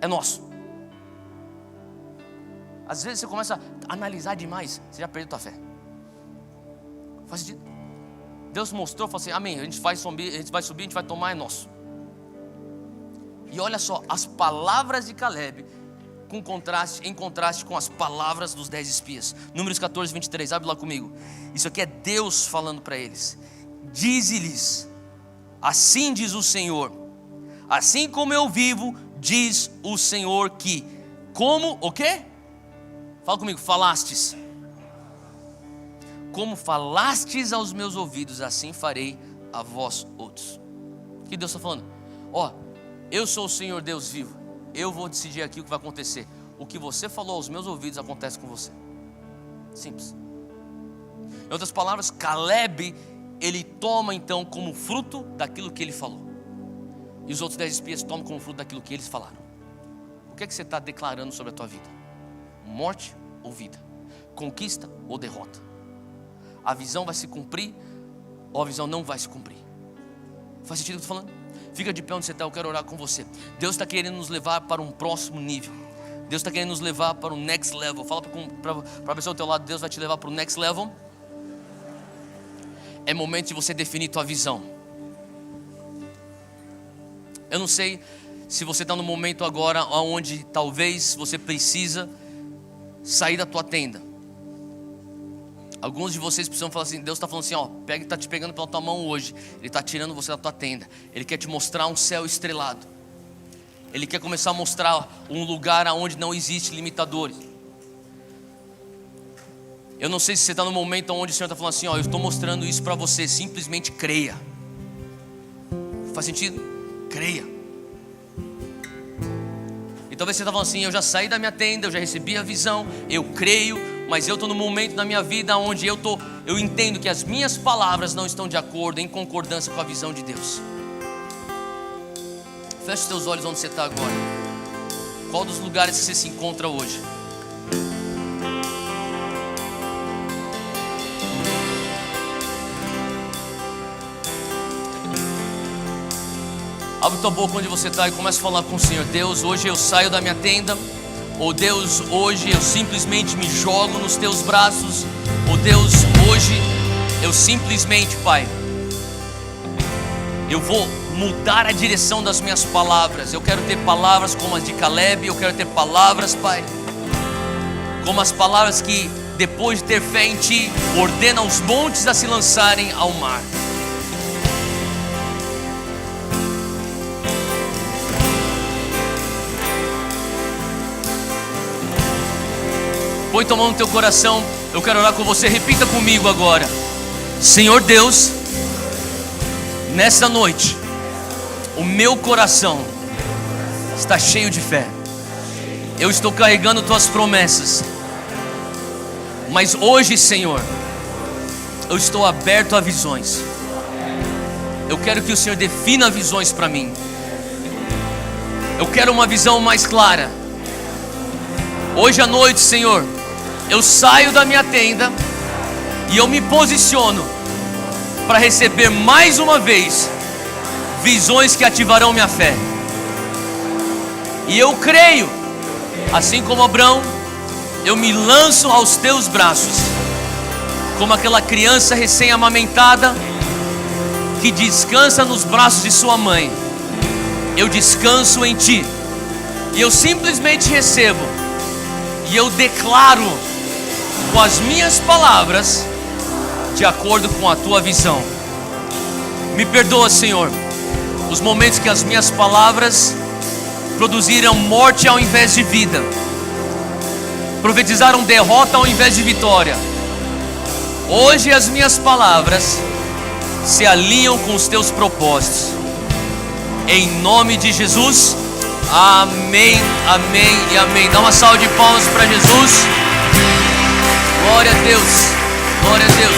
É nosso. Às vezes você começa a analisar demais, você já perdeu a tua fé. Faz sentido? Deus mostrou, falou assim: amém, a gente vai subir, a gente vai tomar, é nosso. E olha só, as palavras de Caleb em contraste com as palavras dos 10 espias. Números 14, 23, abre lá comigo. Isso aqui é Deus falando para eles. Dize-lhes: assim diz o Senhor, assim como eu vivo, diz o Senhor que, como, o quê? Fala comigo, falastes. Como falastes aos meus ouvidos, assim farei a vós outros. O que Deus está falando? Eu sou o Senhor Deus vivo. Eu vou decidir aqui o que vai acontecer. O que você falou aos meus ouvidos acontece com você. Simples. Em outras palavras, Caleb, ele toma então como fruto daquilo que ele falou. E os outros 10 espias tomam como fruto daquilo que eles falaram. O que é que você está declarando sobre a tua vida? Morte ou vida? Conquista ou derrota? A visão vai se cumprir ou a visão não vai se cumprir? Faz sentido o que eu estou falando? Fica de pé onde você está, eu quero orar com você. Deus está querendo nos levar para um próximo nível. Deus está querendo nos levar para o next level. Fala para a pessoa do teu lado: Deus vai te levar para o next level. É momento de você definir tua visão. Eu não sei se você está no momento agora onde talvez você precisa sair da tua tenda. Alguns de vocês precisam falar assim: Deus está falando assim, está te pegando pela tua mão hoje. Ele está tirando você da tua tenda. Ele quer te mostrar um céu estrelado. Ele quer começar a mostrar um lugar onde não existe limitadores. Eu não sei se você está no momento onde o Senhor está falando assim: eu estou mostrando isso para você, simplesmente creia. Faz sentido? Creia. E talvez você está falando assim: eu já saí da minha tenda, eu já recebi a visão, eu creio. Mas eu estou no momento na minha vida onde eu entendo que as minhas palavras não estão de acordo, em concordância com a visão de Deus. Feche os teus olhos onde você está agora. Qual dos lugares que você se encontra hoje? Abre tua boca onde você está e começa a falar com o Senhor. Deus, hoje eu saio da minha tenda. Deus, hoje eu simplesmente me jogo nos teus braços. Deus, hoje eu simplesmente, Pai, eu vou mudar a direção das minhas palavras. Eu quero ter palavras como as de Caleb. Eu quero ter palavras, Pai, como as palavras que, depois de ter fé em Ti, ordena os montes a se lançarem ao mar. Põe tua mão no teu coração. Eu quero orar com você. Repita comigo agora: Senhor Deus, nesta noite o meu coração está cheio de fé. Eu estou carregando tuas promessas. Mas hoje, Senhor, eu estou aberto a visões. Eu quero que o Senhor defina visões para mim. Eu quero uma visão mais clara. Hoje à noite, Senhor, eu saio da minha tenda e eu me posiciono para receber mais uma vez visões que ativarão minha fé. E eu creio, assim como Abraão, eu me lanço aos teus braços, como aquela criança recém-amamentada que descansa nos braços de sua mãe. Eu descanso em Ti e eu simplesmente recebo, e eu declaro com as minhas palavras de acordo com a Tua visão. Me perdoa, Senhor, os momentos que as minhas palavras produziram morte ao invés de vida, profetizaram derrota ao invés de vitória. Hoje as minhas palavras se alinham com os Teus propósitos. Em nome de Jesus, amém, amém e amém. Dá uma salva de palmas para Jesus. Glória a Deus, glória a Deus.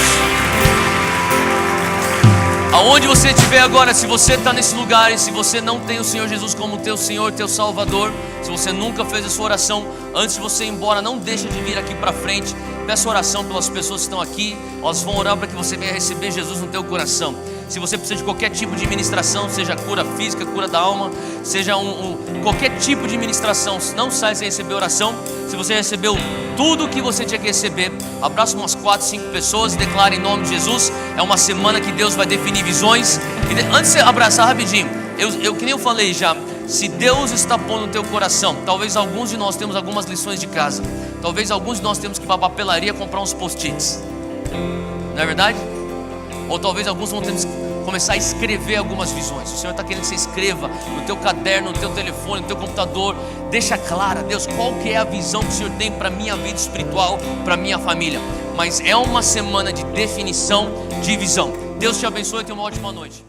Aonde você estiver agora, se você está nesse lugar e se você não tem o Senhor Jesus como teu Senhor, teu Salvador, se você nunca fez a sua oração, antes de você ir embora, não deixa de vir aqui para frente. Peça oração pelas pessoas que estão aqui. Elas vão orar para que você venha receber Jesus no teu coração. Se você precisa de qualquer tipo de ministração, seja cura física, cura da alma, seja qualquer tipo de ministração, não sai sem receber oração. Se você recebeu tudo o que você tinha que receber, abraça umas 4, 5 pessoas e declara em nome de Jesus. É uma semana que Deus vai definir visões. E antes de você abraçar rapidinho, que nem eu falei já, se Deus está pondo no teu coração, talvez alguns de nós temos algumas lições de casa. Talvez alguns de nós temos que ir para a papelaria comprar uns post-its. Não é verdade? Ou talvez alguns vão ter que começar a escrever algumas visões. O Senhor está querendo que você escreva no teu caderno, no teu telefone, no teu computador. Deixa clara, Deus, qual que é a visão que o Senhor tem para a minha vida espiritual, para a minha família. Mas é uma semana de definição de visão. Deus te abençoe e tenha uma ótima noite.